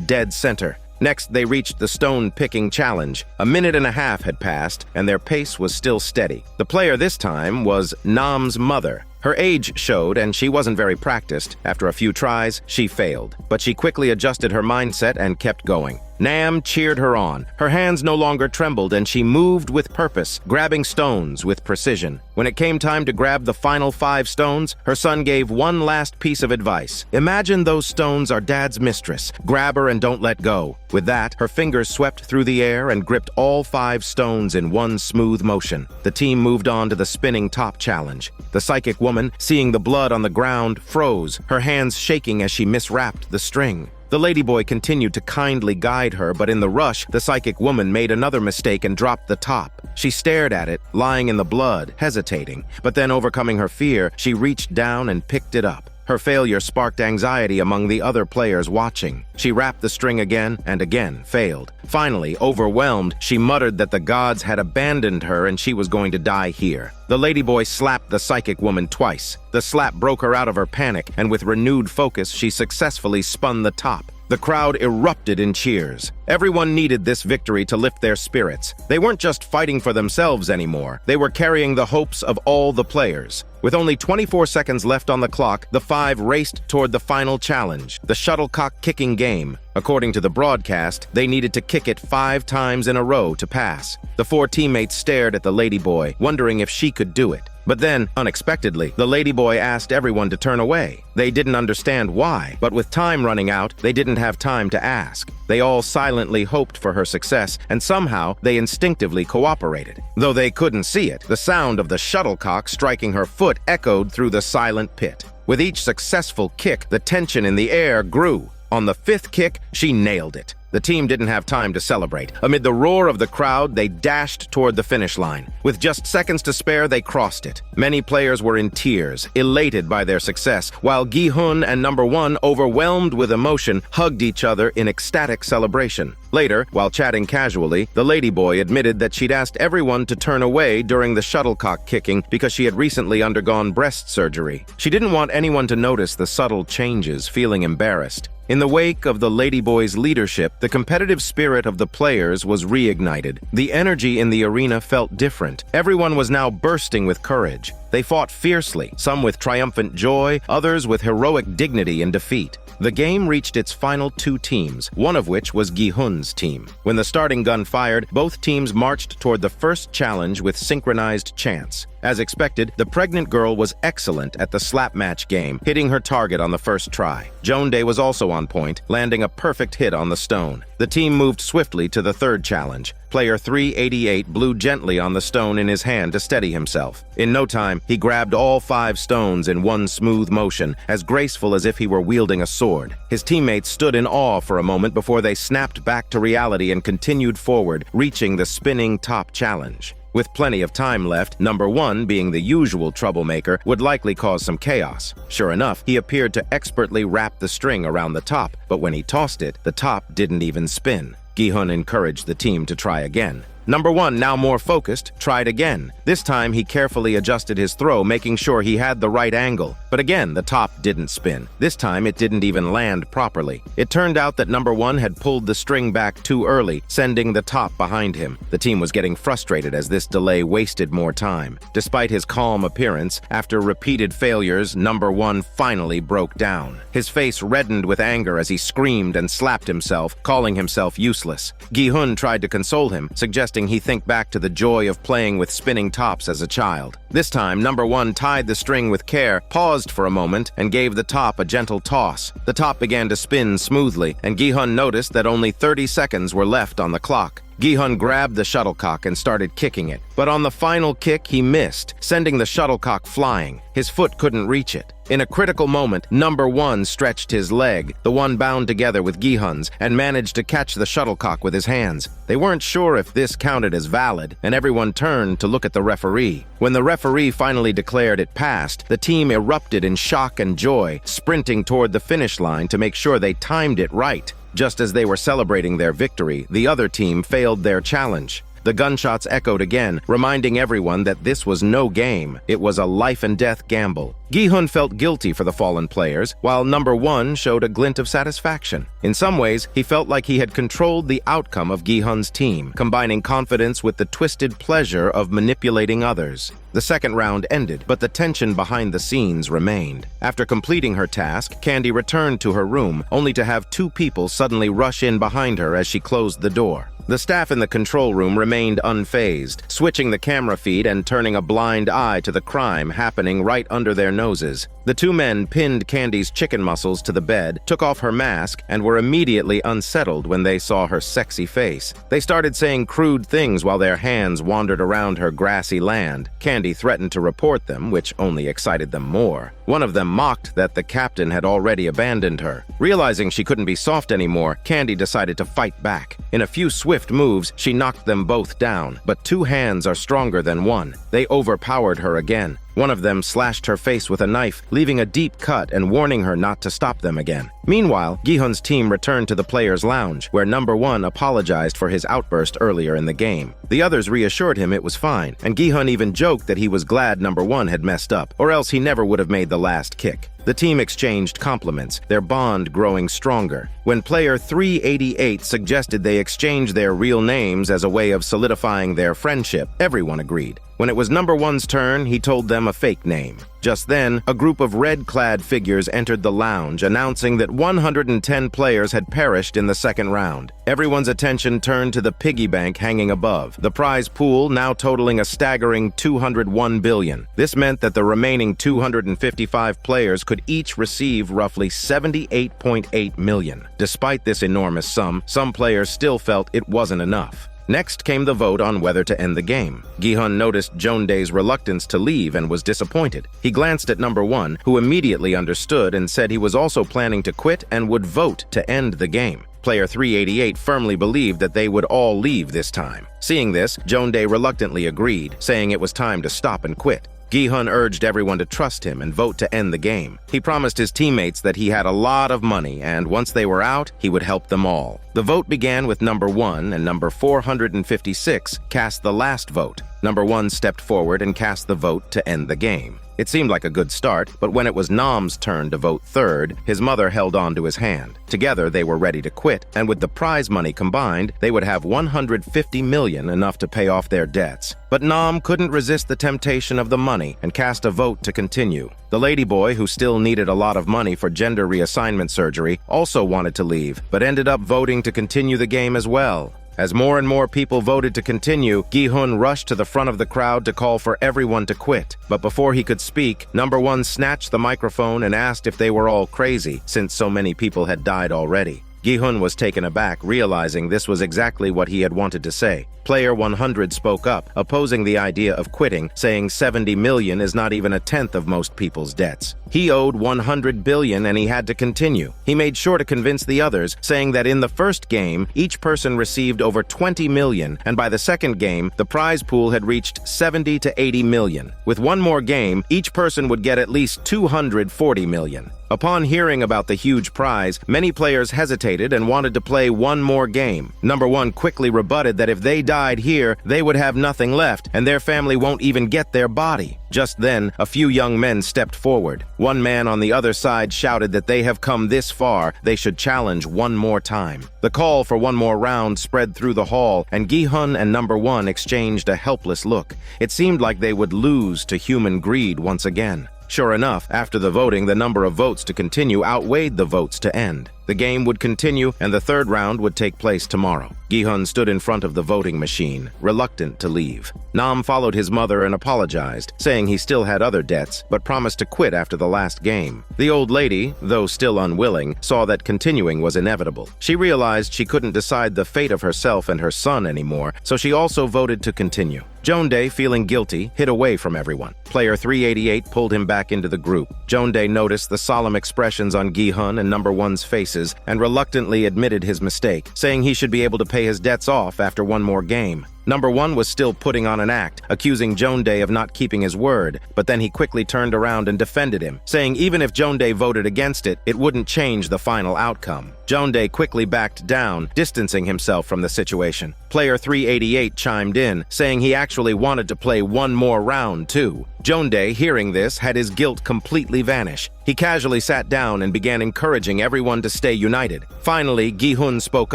dead center. Next, they reached the stone-picking challenge. A minute and a half had passed, and their pace was still steady. The player this time was Nam's mother. Her age showed, and she wasn't very practiced. After a few tries, she failed. But she quickly adjusted her mindset and kept going. Nam cheered her on. Her hands no longer trembled, and she moved with purpose, grabbing stones with precision. When it came time to grab the final 5 stones, her son gave one last piece of advice. Imagine those stones are Dad's mistress. Grab her and don't let go. With that, her fingers swept through the air and gripped all 5 stones in one smooth motion. The team moved on to the spinning top challenge. The psychic woman, seeing the blood on the ground, froze, her hands shaking as she miswrapped the string. The ladyboy continued to kindly guide her, but in the rush, the psychic woman made another mistake and dropped the top. She stared at it, lying in the blood, hesitating. But then, overcoming her fear, she reached down and picked it up. Her failure sparked anxiety among the other players watching. She wrapped the string again and again, failed. Finally, overwhelmed, she muttered that the gods had abandoned her and she was going to die here. The ladyboy slapped the psychic woman twice. The slap broke her out of her panic, and with renewed focus, she successfully spun the top. The crowd erupted in cheers. Everyone needed this victory to lift their spirits. They weren't just fighting for themselves anymore. They were carrying the hopes of all the players. With only 24 seconds left on the clock, the 5 raced toward the final challenge, the shuttlecock kicking game. According to the broadcast, they needed to kick it 5 times in a row to pass. The 4 teammates stared at the ladyboy, wondering if she could do it. But then, unexpectedly, the ladyboy asked everyone to turn away. They didn't understand why, but with time running out, they didn't have time to ask. They all silently hoped for her success, and somehow they instinctively cooperated. Though they couldn't see it, the sound of the shuttlecock striking her foot echoed through the silent pit. With each successful kick, the tension in the air grew. On the 5th kick, she nailed it. The team didn't have time to celebrate. Amid the roar of the crowd, they dashed toward the finish line. With just seconds to spare, they crossed it. Many players were in tears, elated by their success, while Gi-hun and number 1, overwhelmed with emotion, hugged each other in ecstatic celebration. Later, while chatting casually, the ladyboy admitted that she'd asked everyone to turn away during the shuttlecock kicking because she had recently undergone breast surgery. She didn't want anyone to notice the subtle changes, feeling embarrassed. In the wake of the ladyboy's leadership, the competitive spirit of the players was reignited. The energy in the arena felt different. Everyone was now bursting with courage. They fought fiercely, some with triumphant joy, others with heroic dignity in defeat. The game reached its final 2 teams, one of which was Gi-hun's team. When the starting gun fired, both teams marched toward the first challenge with synchronized chants. As expected, the pregnant girl was excellent at the slap match game, hitting her target on the first try. Joan-dae was also on point, landing a perfect hit on the stone. The team moved swiftly to the third challenge. Player 388 blew gently on the stone in his hand to steady himself. In no time, he grabbed all 5 stones in one smooth motion, as graceful as if he were wielding a sword. His teammates stood in awe for a moment before they snapped back to reality and continued forward, reaching the spinning top challenge. With plenty of time left, number 1, being the usual troublemaker, would likely cause some chaos. Sure enough, he appeared to expertly wrap the string around the top, but when he tossed it, the top didn't even spin. Gi-hun encouraged the team to try again. Number 1, now more focused, tried again. This time, he carefully adjusted his throw, making sure he had the right angle. But again, the top didn't spin. This time, it didn't even land properly. It turned out that number 1 had pulled the string back too early, sending the top behind him. The team was getting frustrated as this delay wasted more time. Despite his calm appearance, after repeated failures, number 1 finally broke down. His face reddened with anger as he screamed and slapped himself, calling himself useless. Gi-hun tried to console him, suggesting he think back to the joy of playing with spinning tops as a child. This time, number 1 tied the string with care, paused for a moment, and gave the top a gentle toss. The top began to spin smoothly, and Gi-hun noticed that only 30 seconds were left on the clock. Gi-hun grabbed the shuttlecock and started kicking it. But on the final kick, he missed, sending the shuttlecock flying. His foot couldn't reach it. In a critical moment, number 1 stretched his leg, the one bound together with Gi-hun's, and managed to catch the shuttlecock with his hands. They weren't sure if this counted as valid, and everyone turned to look at the referee. When the referee finally declared it passed, the team erupted in shock and joy, sprinting toward the finish line to make sure they timed it right. Just as they were celebrating their victory, the other team failed their challenge. The gunshots echoed again, reminding everyone that this was no game. It was a life-and-death gamble. Gi-hun felt guilty for the fallen players, while number 1 showed a glint of satisfaction. In some ways, he felt like he had controlled the outcome of Gi-hun's team, combining confidence with the twisted pleasure of manipulating others. The second round ended, but the tension behind the scenes remained. After completing her task, Candy returned to her room, only to have 2 people suddenly rush in behind her as she closed the door. The staff in the control room remained unfazed, switching the camera feed and turning a blind eye to the crime happening right under their noses. The 2 men pinned Candy's chicken muscles to the bed, took off her mask, and were immediately unsettled when they saw her sexy face. They started saying crude things while their hands wandered around her grassy land. Candy threatened to report them, which only excited them more. One of them mocked that the captain had already abandoned her. Realizing she couldn't be soft anymore, Candy decided to fight back. In a few swift moves, she knocked them both down, but 2 hands are stronger than 1. They overpowered her again. One of them slashed her face with a knife, leaving a deep cut and warning her not to stop them again. Meanwhile, Gi-hun's team returned to the players' lounge, where number 1 apologized for his outburst earlier in the game. The others reassured him it was fine, and Gi-hun even joked that he was glad number 1 had messed up, or else he never would have made the last kick. The team exchanged compliments, their bond growing stronger. When player 388 suggested they exchange their real names as a way of solidifying their friendship, everyone agreed. When it was number 1's turn, he told them a fake name. Just then, a group of red-clad figures entered the lounge, announcing that 110 players had perished in the second round. Everyone's attention turned to the piggy bank hanging above, the prize pool now totaling a staggering $201 billion. This meant that the remaining 255 players could each receive roughly $78.8 million. Despite this enormous sum, some players still felt it wasn't enough. Next came the vote on whether to end the game. Gi-hun noticed Joan-dae's reluctance to leave and was disappointed. He glanced at number 1, who immediately understood and said he was also planning to quit and would vote to end the game. Player 388 firmly believed that they would all leave this time. Seeing this, Jongdae reluctantly agreed, saying it was time to stop and quit. Gi-hun urged everyone to trust him and vote to end the game. He promised his teammates that he had a lot of money, and once they were out, he would help them all. The vote began with number 1, and number 456 cast the last vote. Number 1 stepped forward and cast the vote to end the game. It seemed like a good start, but when it was Nam's turn to vote third, his mother held on to his hand. Together, they were ready to quit, and with the prize money combined, they would have 150 million, enough to pay off their debts. But Nam couldn't resist the temptation of the money and cast a vote to continue. The ladyboy, who still needed a lot of money for gender reassignment surgery, also wanted to leave, but ended up voting to continue the game as well. As more and more people voted to continue, Gi-hun rushed to the front of the crowd to call for everyone to quit. But before he could speak, number 1 snatched the microphone and asked if they were all crazy, since so many people had died already. Gi-hun was taken aback, realizing this was exactly what he had wanted to say. Player 100 spoke up, opposing the idea of quitting, saying 70 million is not even a tenth of most people's debts. He owed 100 billion and he had to continue. He made sure to convince the others, saying that in the first game, each person received over 20 million, and by the second game, the prize pool had reached 70 to 80 million. With one more game, each person would get at least 240 million. Upon hearing about the huge prize, many players hesitated and wanted to play one more game. Number 1 quickly rebutted that if they died here, they would have nothing left, and their family won't even get their body. Just then, a few young men stepped forward. One man on the other side shouted that they have come this far, they should challenge one more time. The call for one more round spread through the hall, and Gi-hun and number 1 exchanged a helpless look. It seemed like they would lose to human greed once again. Sure enough, after the voting, the number of votes to continue outweighed the votes to end. The game would continue, and the third round would take place tomorrow. Gi-hun stood in front of the voting machine, reluctant to leave. Nam followed his mother and apologized, saying he still had other debts, but promised to quit after the last game. The old lady, though still unwilling, saw that continuing was inevitable. She realized she couldn't decide the fate of herself and her son anymore, so she also voted to continue. Jongdae, feeling guilty, hid away from everyone. Player 388 pulled him back into the group. Jongdae noticed the solemn expressions on Gi-hun and number 1's faces and reluctantly admitted his mistake, saying he should be able to pay his debts off after one more game. Number 1 was still putting on an act, accusing Jongdae of not keeping his word, but then he quickly turned around and defended him, saying even if Jongdae voted against it, it wouldn't change the final outcome. Jongdae quickly backed down, distancing himself from the situation. Player 388 chimed in, saying he actually wanted to play one more round too. Jongdae, hearing this, had his guilt completely vanish. He casually sat down and began encouraging everyone to stay united. Finally, Gi-hun spoke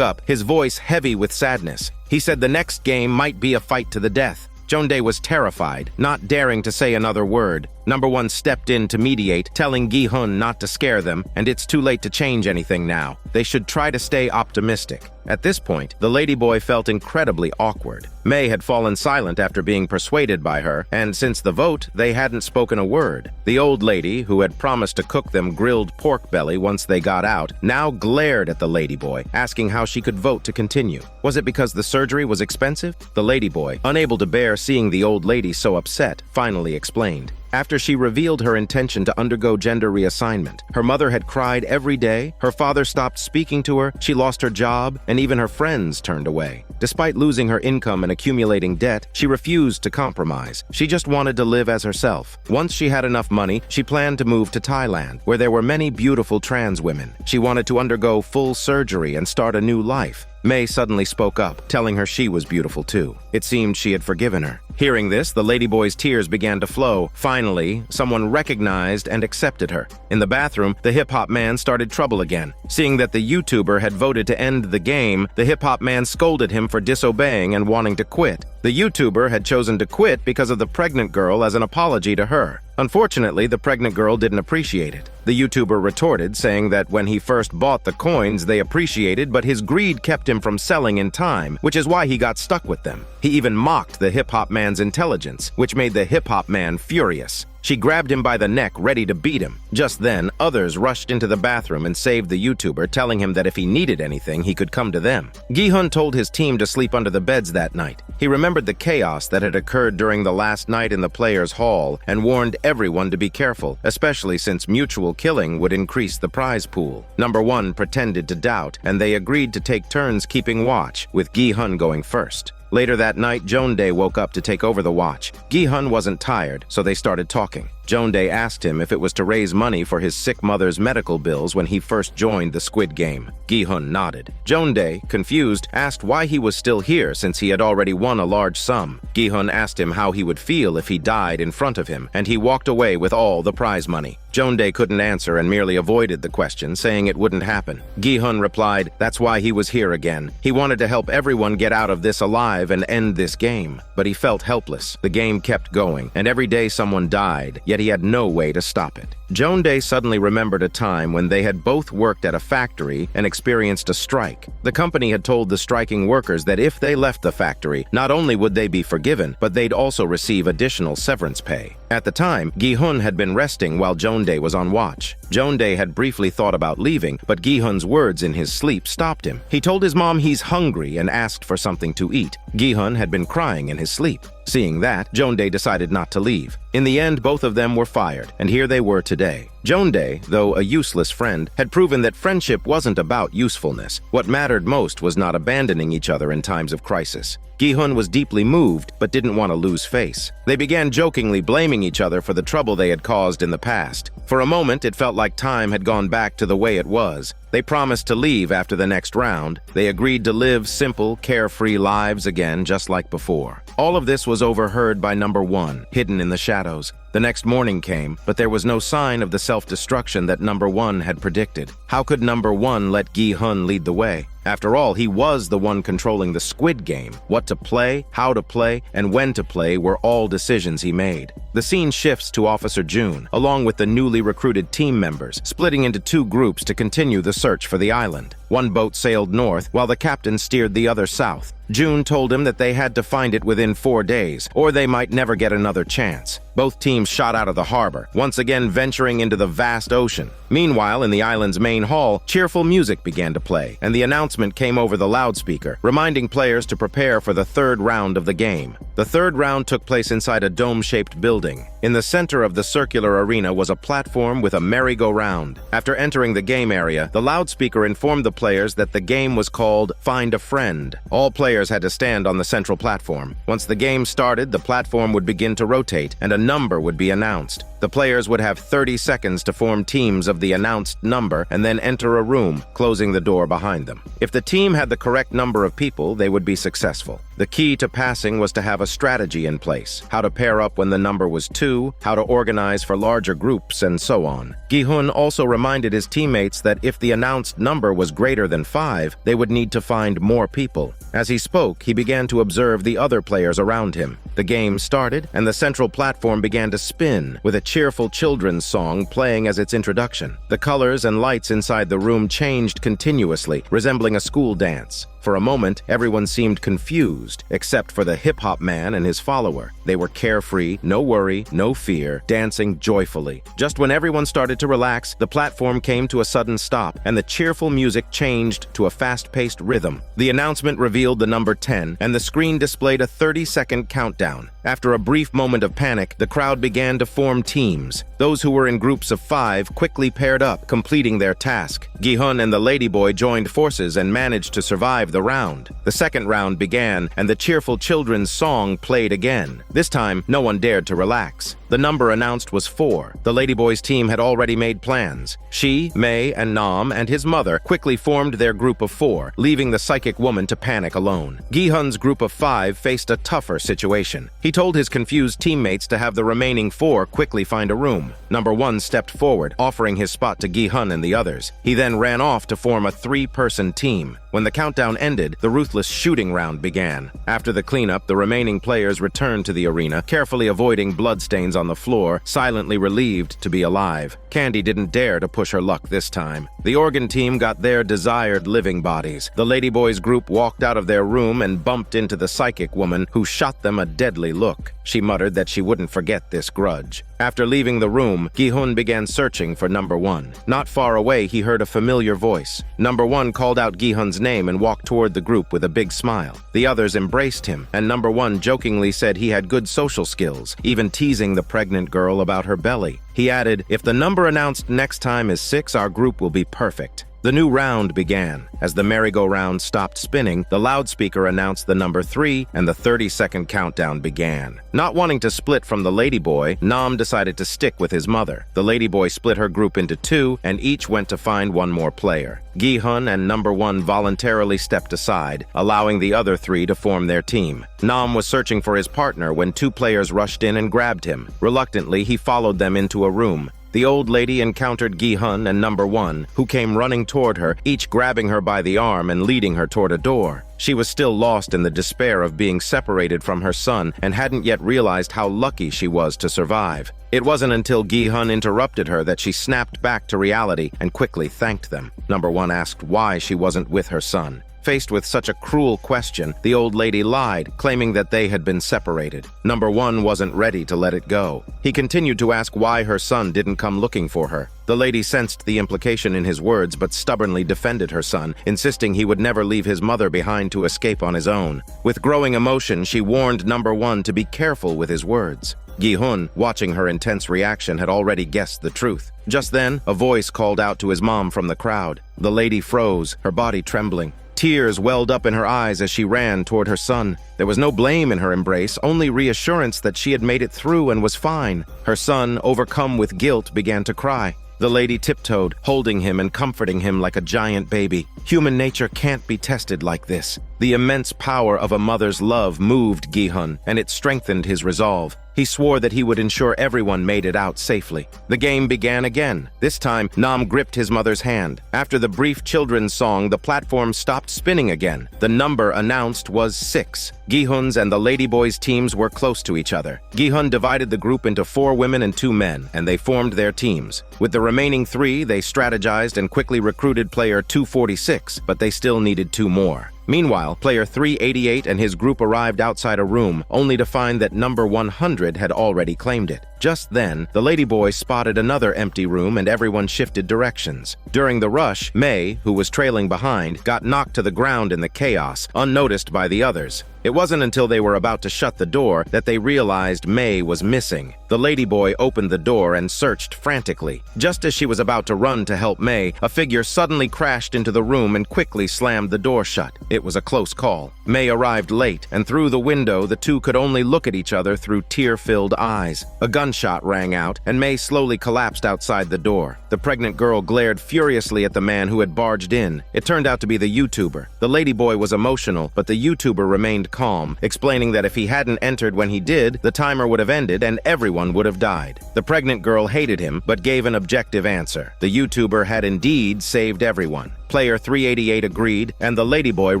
up, his voice heavy with sadness. He said the next game might be a fight to the death. Jongdae was terrified, not daring to say another word. Number 1 stepped in to mediate, telling Gi-hun not to scare them, and it's too late to change anything now. They should try to stay optimistic. At this point, the ladyboy felt incredibly awkward. May had fallen silent after being persuaded by her, and since the vote, they hadn't spoken a word. The old lady, who had promised to cook them grilled pork belly once they got out, now glared at the ladyboy, asking how she could vote to continue. Was it because the surgery was expensive? The ladyboy, unable to bear seeing the old lady so upset, finally explained. After she revealed her intention to undergo gender reassignment, her mother had cried every day, her father stopped speaking to her, she lost her job, and even her friends turned away. Despite losing her income and accumulating debt, she refused to compromise. She just wanted to live as herself. Once she had enough money, she planned to move to Thailand, where there were many beautiful trans women. She wanted to undergo full surgery and start a new life. May suddenly spoke up, telling her she was beautiful too. It seemed she had forgiven her. Hearing this, the ladyboy's tears began to flow. Finally, someone recognized and accepted her. In the bathroom, the hip-hop man started trouble again. Seeing that the YouTuber had voted to end the game, the hip-hop man scolded him for disobeying and wanting to quit. The YouTuber had chosen to quit because of the pregnant girl as an apology to her. Unfortunately, the pregnant girl didn't appreciate it. The YouTuber retorted, saying that when he first bought the coins, they appreciated, but his greed kept him from selling in time, which is why he got stuck with them. He even mocked the hip-hop man's intelligence, which made the hip-hop man furious. She grabbed him by the neck, ready to beat him. Just then, others rushed into the bathroom and saved the YouTuber, telling him that if he needed anything, he could come to them. Gi-hun told his team to sleep under the beds that night. He remembered the chaos that had occurred during the last night in the players' hall and warned everyone to be careful, especially since mutual killing would increase the prize pool. Number 1 pretended to doubt, and they agreed to take turns keeping watch, with Gi-hun going first. Later that night, Jeondae woke up to take over the watch. Gi-hun wasn't tired, so they started talking. Jeondae asked him if it was to raise money for his sick mother's medical bills when he first joined the Squid Game. Gi-hun nodded. Jeondae, confused, asked why he was still here since he had already won a large sum. Gi-hun asked him how he would feel if he died in front of him, and he walked away with all the prize money. Jeondae couldn't answer and merely avoided the question, saying it wouldn't happen. Gi-hun replied, that's why he was here again. He wanted to help everyone get out of this alive and end this game. But he felt helpless. The game kept going, and every day someone died, yet he had no way to stop it. Jeondae suddenly remembered a time when they had both worked at a factory and experienced a strike. The company had told the striking workers that if they left the factory, not only would they be forgiven, but they'd also receive additional severance pay. At the time, Gi-hun had been resting while Jeondae was on watch. Jeondae had briefly thought about leaving, but Gi-hun's words in his sleep stopped him. He told his mom he's hungry and asked for something to eat. Gi-hun had been crying in his sleep. Seeing that, Jeondae decided not to leave. In the end, both of them were fired, and here they were today. Jeondae, though a useless friend, had proven that friendship wasn't about usefulness. What mattered most was not abandoning each other in times of crisis. Gi-hun was deeply moved, but didn't want to lose face. They began jokingly blaming each other for the trouble they had caused in the past. For a moment, it felt like time had gone back to the way it was. They promised to leave after the next round. They agreed to live simple, carefree lives again, just like before. All of this was overheard by number 1, hidden in the shadows. The next morning came, but there was no sign of the self-destruction that number 1 had predicted. How could number 1 let Gi-hun lead the way? After all, he was the one controlling the Squid Game. What to play, how to play, and when to play were all decisions he made. The scene shifts to Officer June, along with the newly recruited team members, splitting into 2 groups to continue the search for the island. One boat sailed north, while the captain steered the other south. June told him that they had to find it within 4 days, or they might never get another chance. Both teams shot out of the harbor, once again venturing into the vast ocean. Meanwhile, in the island's main hall, cheerful music began to play, and the announcement came over the loudspeaker, reminding players to prepare for the 3rd round of the game. The 3rd round took place inside a dome-shaped building. In the center of the circular arena was a platform with a merry-go-round. After entering the game area, the loudspeaker informed the players that the game was called Find a Friend. All players had to stand on the central platform. Once the game started, the platform would begin to rotate, and a number would be announced. The players would have 30 seconds to form teams of the announced number and then enter a room, closing the door behind them. If the team had the correct number of people, they would be successful. The key to passing was to have a strategy in place, how to pair up when the number was 2, how to organize for larger groups, and so on. Gi-hun also reminded his teammates that if the announced number was greater than 5, they would need to find more people. As he spoke, he began to observe the other players around him. The game started, and the central platform began to spin, with a cheerful children's song playing as its introduction. The colors and lights inside the room changed continuously, resembling a school dance. For a moment, everyone seemed confused, except for the hip-hop man and his follower. They were carefree, no worry, no fear, dancing joyfully. Just when everyone started to relax, the platform came to a sudden stop, and the cheerful music changed to a fast-paced rhythm. The announcement revealed the number 10, and the screen displayed a 30-second countdown. After a brief moment of panic, the crowd began to form teams. Those who were in groups of 5 quickly paired up, completing their task. Gi-hun and the ladyboy joined forces and managed to survive the round. The second round began, and the cheerful children's song played again. This time, no one dared to relax. The number announced was 4. The ladyboy's team had already made plans. She, May, and Nam and his mother quickly formed their group of 4, leaving the psychic woman to panic alone. Gi-hun's group of 5 faced a tougher situation. He told his confused teammates to have the remaining 4 quickly find a room. Number 1 stepped forward, offering his spot to Gi-hun and the others. He then ran off to form a 3-person team. When the countdown ended, the ruthless shooting round began. After the cleanup, the remaining players returned to the arena, carefully avoiding bloodstains on the floor, silently relieved to be alive. Candy didn't dare to push her luck this time. The organ team got their desired living bodies. The ladyboys group walked out of their room and bumped into the psychic woman, who shot them a deadly look. She muttered that she wouldn't forget this grudge. After leaving the room, Gi-hun began searching for number 1. Not far away, he heard a familiar voice. Number 1 called out Gi-hun's name and walked toward the group with a big smile. The others embraced him, and number 1 jokingly said he had good social skills, even teasing the pregnant girl about her belly. He added, "If the number announced next time is 6, our group will be perfect." The new round began. As the merry-go-round stopped spinning, the loudspeaker announced the number 3, and the 30-second countdown began. Not wanting to split from the ladyboy, Nam decided to stick with his mother. The ladyboy split her group into 2, and each went to find one more player. Gi-hun and number 1 voluntarily stepped aside, allowing the other 3 to form their team. Nam was searching for his partner when 2 players rushed in and grabbed him. Reluctantly, he followed them into a room. The old lady encountered Gi-hun and number 1, who came running toward her, each grabbing her by the arm and leading her toward a door. She was still lost in the despair of being separated from her son and hadn't yet realized how lucky she was to survive. It wasn't until Gi-hun interrupted her that she snapped back to reality and quickly thanked them. Number 1 asked why she wasn't with her son. Faced with such a cruel question, the old lady lied, claiming that they had been separated. Number 1 wasn't ready to let it go. He continued to ask why her son didn't come looking for her. The lady sensed the implication in his words but stubbornly defended her son, insisting he would never leave his mother behind to escape on his own. With growing emotion, she warned number 1 to be careful with his words. Gi-hun, watching her intense reaction, had already guessed the truth. Just then, a voice called out to his mom from the crowd. The lady froze, her body trembling. Tears welled up in her eyes as she ran toward her son. There was no blame in her embrace, only reassurance that she had made it through and was fine. Her son, overcome with guilt, began to cry. The lady tiptoed, holding him and comforting him like a giant baby. Human nature can't be tested like this. The immense power of a mother's love moved Gi-hun, and it strengthened his resolve. He swore that he would ensure everyone made it out safely. The game began again. This time, Nam gripped his mother's hand. After the brief children's song, the platform stopped spinning again. The number announced was 6. Gi-hun's and the ladyboy's teams were close to each other. Gi-hun divided the group into 4 women and 2 men, and they formed their teams. With the remaining 3, they strategized and quickly recruited player 246, but they still needed 2 more. Meanwhile, player 388 and his group arrived outside a room, only to find that number 100 had already claimed it. Just then, the ladyboy spotted another empty room and everyone shifted directions. During the rush, May, who was trailing behind, got knocked to the ground in the chaos, unnoticed by the others. It wasn't until they were about to shut the door that they realized May was missing. The ladyboy opened the door and searched frantically. Just as she was about to run to help May, a figure suddenly crashed into the room and quickly slammed the door shut. It was a close call. May arrived late, and through the window, the two could only look at each other through tear-filled eyes. A gunshot rang out, and May slowly collapsed outside the door. The pregnant girl glared furiously at the man who had barged in. It turned out to be the YouTuber. The ladyboy was emotional, but the YouTuber remained calm, explaining that if he hadn't entered when he did, the timer would have ended and everyone would have died. The pregnant girl hated him, but gave an objective answer. The YouTuber had indeed saved everyone. Player 388 agreed, and the ladyboy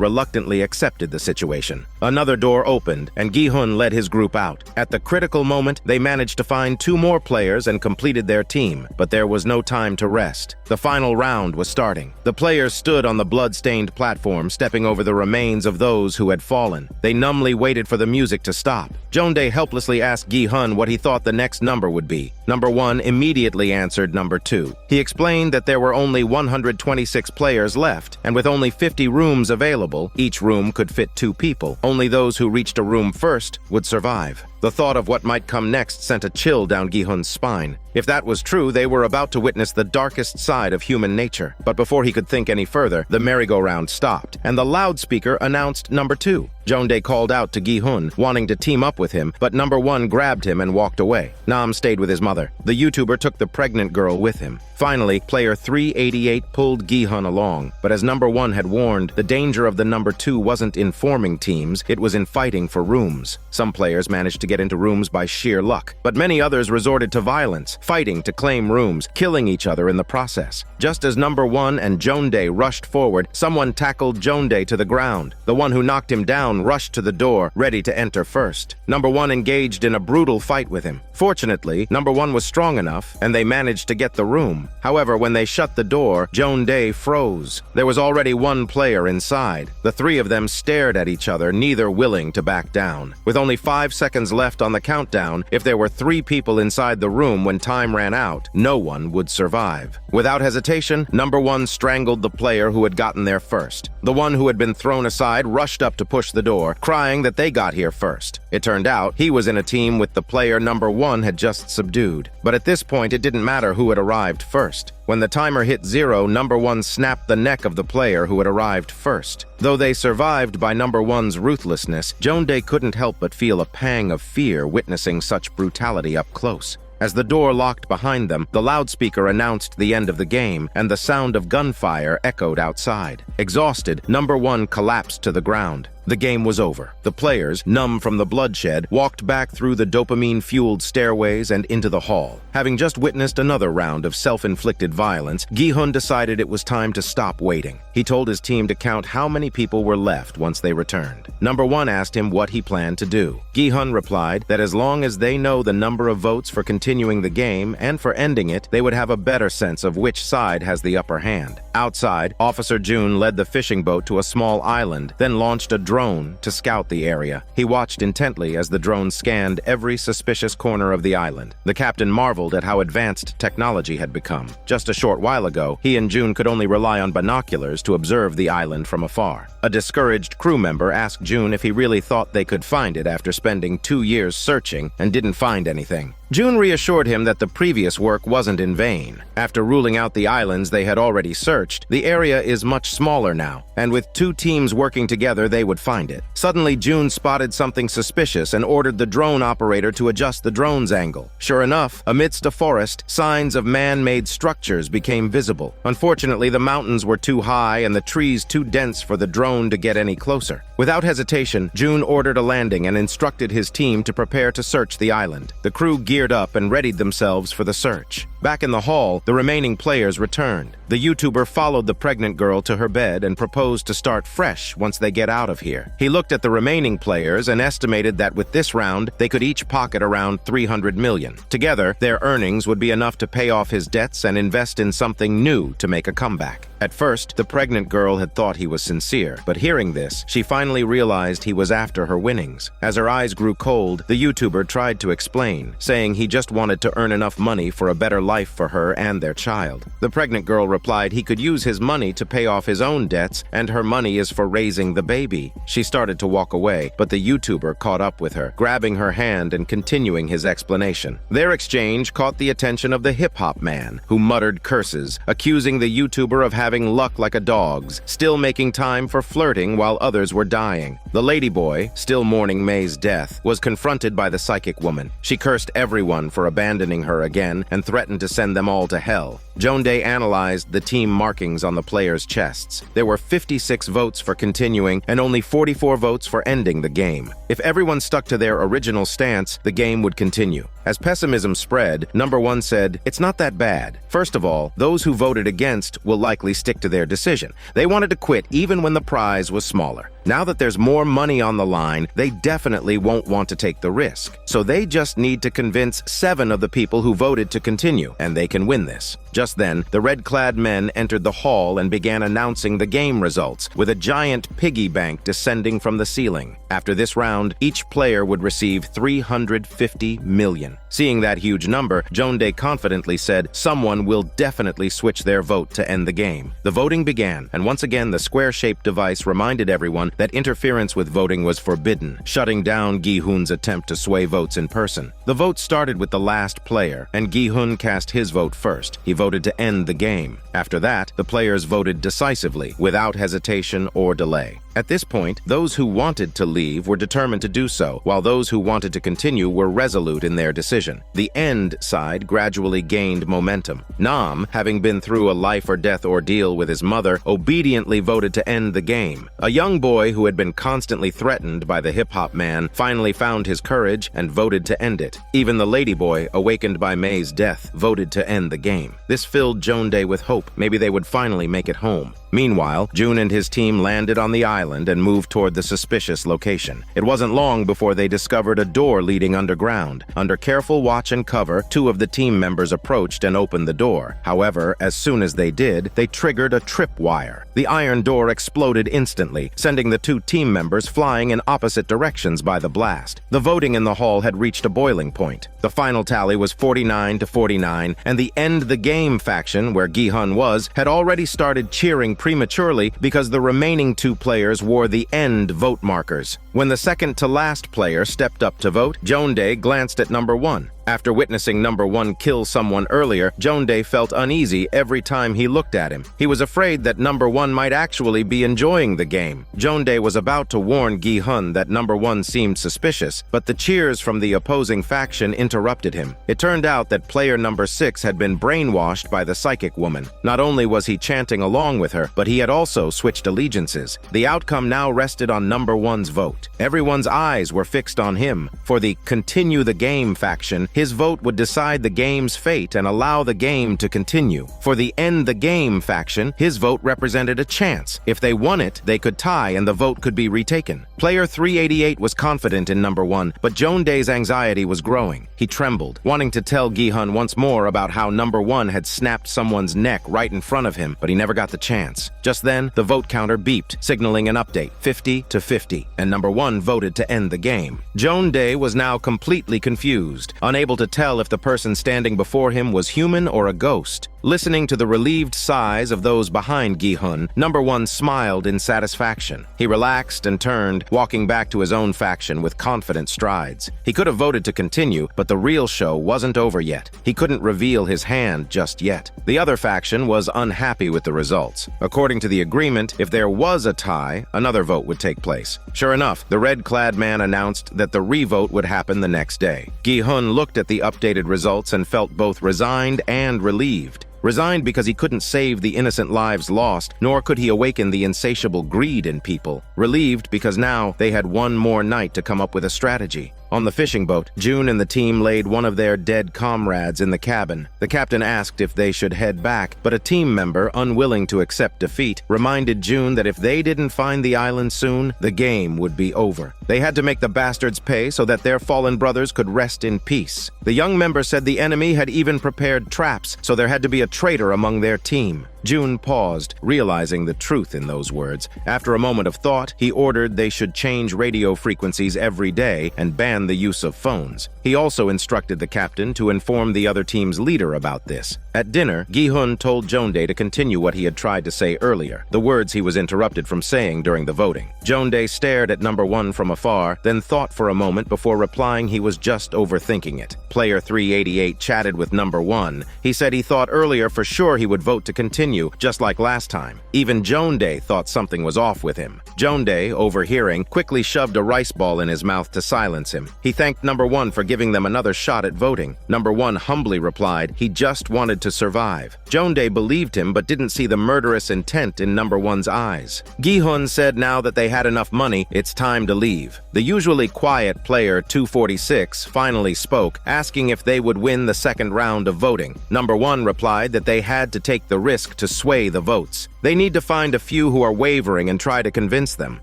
reluctantly accepted the situation. Another door opened, and Gi-hun led his group out. At the critical moment, they managed to find 2 more players and completed their team, but there was no time to rest. The final round was starting. The players stood on the blood-stained platform, stepping over the remains of those who had fallen. They numbly waited for the music to stop. Jeondae helplessly asked Gi-hun what he thought the next number would be. Number 1 immediately answered number 2. He explained that there were only 126 players left, and with only 50 rooms available, each room could fit 2 people. Only those who reached a room first would survive. The thought of what might come next sent a chill down Gi-hun's spine. If that was true, they were about to witness the darkest side of human nature. But before he could think any further, the merry-go-round stopped, and the loudspeaker announced number 2. Jeondae called out to Gi-hun, wanting to team up with him, but number 1 grabbed him and walked away. Nam stayed with his mother. The YouTuber took the pregnant girl with him. Finally, player 388 pulled Gi-hun along, but as number 1 had warned, the danger of the number 2 wasn't in forming teams, it was in fighting for rooms. Some players managed to get into rooms by sheer luck, but many others resorted to violence, fighting to claim rooms, killing each other in the process. Just as number 1 and Joan-dae rushed forward, someone tackled Joan-dae to the ground. The one who knocked him down rushed to the door, ready to enter first. Number 1 engaged in a brutal fight with him. Fortunately, number 1 was strong enough, and they managed to get the room. However, when they shut the door, Joan-dae froze. There was already one player inside. The three of them stared at each other, neither willing to back down. With only 5 seconds left on the countdown, if there were 3 people inside the room when time ran out, no one would survive. Without hesitation, number 1 strangled the player who had gotten there first. The one who had been thrown aside rushed up to push the door, crying that they got here first. It turned out he was in a team with the player number 1 had just subdued. But at this point, it didn't matter who had arrived first. When the timer hit 0, number 1 snapped the neck of the player who had arrived first. Though they survived by number 1's ruthlessness, Joan-dae couldn't help but feel a pang of fear witnessing such brutality up close. As the door locked behind them, the loudspeaker announced the end of the game, and the sound of gunfire echoed outside. Exhausted, number 1 collapsed to the ground. The game was over. The players, numb from the bloodshed, walked back through the dopamine-fueled stairways and into the hall. Having just witnessed another round of self-inflicted violence, Gi-hun decided it was time to stop waiting. He told his team to count how many people were left once they returned. Number 1 asked him what he planned to do. Gi-hun replied that as long as they know the number of votes for continuing the game and for ending it, they would have a better sense of which side has the upper hand. Outside, Officer Jun led the fishing boat to a small island, then launched a drone to scout the area. He watched intently as the drone scanned every suspicious corner of the island. The captain marveled at how advanced technology had become. Just a short while ago, he and Jun could only rely on binoculars to observe the island from afar. A discouraged crew member asked Jun if he really thought they could find it after spending 2 years searching and didn't find anything. Jun reassured him that the previous work wasn't in vain. After ruling out the islands they had already searched, the area is much smaller now, and with 2 teams working together they would find it. Suddenly, Jun spotted something suspicious and ordered the drone operator to adjust the drone's angle. Sure enough, amidst a forest, signs of man-made structures became visible. Unfortunately, the mountains were too high and the trees too dense for the drone to get any closer. Without hesitation, Jun ordered a landing and instructed his team to prepare to search the island. The crew geared up and readied themselves for the search. Back in the hall, the remaining players returned. The YouTuber followed the pregnant girl to her bed and proposed to start fresh once they get out of here. He looked at the remaining players and estimated that with this round, they could each pocket around 300 million. Together, their earnings would be enough to pay off his debts and invest in something new to make a comeback. At first, the pregnant girl had thought he was sincere, but hearing this, she finally realized he was after her winnings. As her eyes grew cold, the YouTuber tried to explain, saying he just wanted to earn enough money for a better life for her and their child. The pregnant girl replied he could use his money to pay off his own debts, and her money is for raising the baby. She started to walk away, but the YouTuber caught up with her, grabbing her hand and continuing his explanation. Their exchange caught the attention of the hip-hop man, who muttered curses, accusing the YouTuber of having luck like a dog's, still making time for flirting while others were dying. The ladyboy, still mourning May's death, was confronted by the psychic woman. She cursed everyone for abandoning her again and threatened to send them all to hell. Joan-dae analyzed the team markings on the players' chests. There were 56 votes for continuing and only 44 votes for ending the game. If everyone stuck to their original stance, the game would continue. As pessimism spread, number 1 said, "It's not that bad. First of all, those who voted against will likely stick to their decision. They wanted to quit even when the prize was smaller. Now that there's more money on the line, they definitely won't want to take the risk. So they just need to convince 7 of the people who voted to continue, and they can win this." Just then, the red-clad men entered the hall and began announcing the game results, with a giant piggy bank descending from the ceiling. After this round, each player would receive 350 million. Seeing that huge number, Joan-dae confidently said, "Someone will definitely switch their vote to end the game." The voting began, and once again the square-shaped device reminded everyone that interference with voting was forbidden, shutting down Gi-hun's attempt to sway votes in person. The vote started with the last player, and Gi-hun cast his vote first. He voted to end the game. After that, the players voted decisively, without hesitation or delay. At this point, those who wanted to leave were determined to do so, while those who wanted to continue were resolute in their decision. The end side gradually gained momentum. Nam, having been through a life-or-death ordeal with his mother, obediently voted to end the game. A young boy who had been constantly threatened by the hip-hop man finally found his courage and voted to end it. Even the ladyboy, awakened by May's death, voted to end the game. This filled Jondae with hope. Maybe they would finally make it home. Meanwhile, June and his team landed on the island and moved toward the suspicious location. It wasn't long before they discovered a door leading underground. Under careful watch and cover, 2 of the team members approached and opened the door. However, as soon as they did, they triggered a tripwire. The iron door exploded instantly, sending the 2 team members flying in opposite directions by the blast. The voting in the hall had reached a boiling point. The final tally was 49 to 49, and the End the Game faction, where Gi-hun was, had already started cheering prematurely because the remaining 2 players wore the end vote markers. When the second-to-last player stepped up to vote, Jondae glanced at number 1. After witnessing number 1 kill someone earlier, Jondae felt uneasy every time he looked at him. He was afraid that number 1 might actually be enjoying the game. Jondae was about to warn Gi-hun that number 1 seemed suspicious, but the cheers from the opposing faction interrupted him. It turned out that player number 6 had been brainwashed by the psychic woman. Not only was he chanting along with her, but he had also switched allegiances. The outcome now rested on number 1's vote. Everyone's eyes were fixed on him. For the Continue the Game faction, his vote would decide the game's fate and allow the game to continue. For the End the Game faction, his vote represented a chance. If they won it, they could tie and the vote could be retaken. Player 388 was confident in number 1, but Jondae's anxiety was growing. He trembled, wanting to tell Gi-hun once more about how number 1 had snapped someone's neck right in front of him, but he never got the chance. Just then, the vote counter beeped, signaling an update, 50 to 50, and number 1 voted to end the game. Jondae was now completely confused, unable to tell if the person standing before him was human or a ghost. Listening to the relieved sighs of those behind Gi-hun, number 1 smiled in satisfaction. He relaxed and turned, walking back to his own faction with confident strides. He could have voted to continue, but the real show wasn't over yet. He couldn't reveal his hand just yet. The other faction was unhappy with the results. According to the agreement, if there was a tie, another vote would take place. Sure enough, the red-clad man announced that the re-vote would happen the next day. Gi-hun looked at the updated results and felt both resigned and relieved. Resigned because he couldn't save the innocent lives lost, nor could he awaken the insatiable greed in people. Relieved because now they had one more night to come up with a strategy. On the fishing boat, June and the team laid one of their dead comrades in the cabin. The captain asked if they should head back, but a team member, unwilling to accept defeat, reminded June that if they didn't find the island soon, the game would be over. They had to make the bastards pay so that their fallen brothers could rest in peace. The young member said the enemy had even prepared traps, so there had to be a traitor among their team. June paused, realizing the truth in those words. After a moment of thought, he ordered they should change radio frequencies every day and ban the use of phones. He also instructed the captain to inform the other team's leader about this. At dinner, Gi-hun told Jondae to continue what he had tried to say earlier, the words he was interrupted from saying during the voting. Jondae stared at number 1 from afar, then thought for a moment before replying he was just overthinking it. Player 388 chatted with number 1. He said he thought earlier for sure he would vote to continue, just like last time. Even Jondae thought something was off with him. Jondae, overhearing, quickly shoved a rice ball in his mouth to silence him. He thanked number 1 for giving them another shot at voting. Number 1 humbly replied he just wanted to survive. Jondae believed him but didn't see the murderous intent in number 1's eyes. Gi-hun said now that they had enough money, it's time to leave. The usually quiet player 246 finally spoke, asking if they would win the second round of voting. Number 1 replied that they had to take the risk to sway the votes. They need to find a few who are wavering and try to convince them.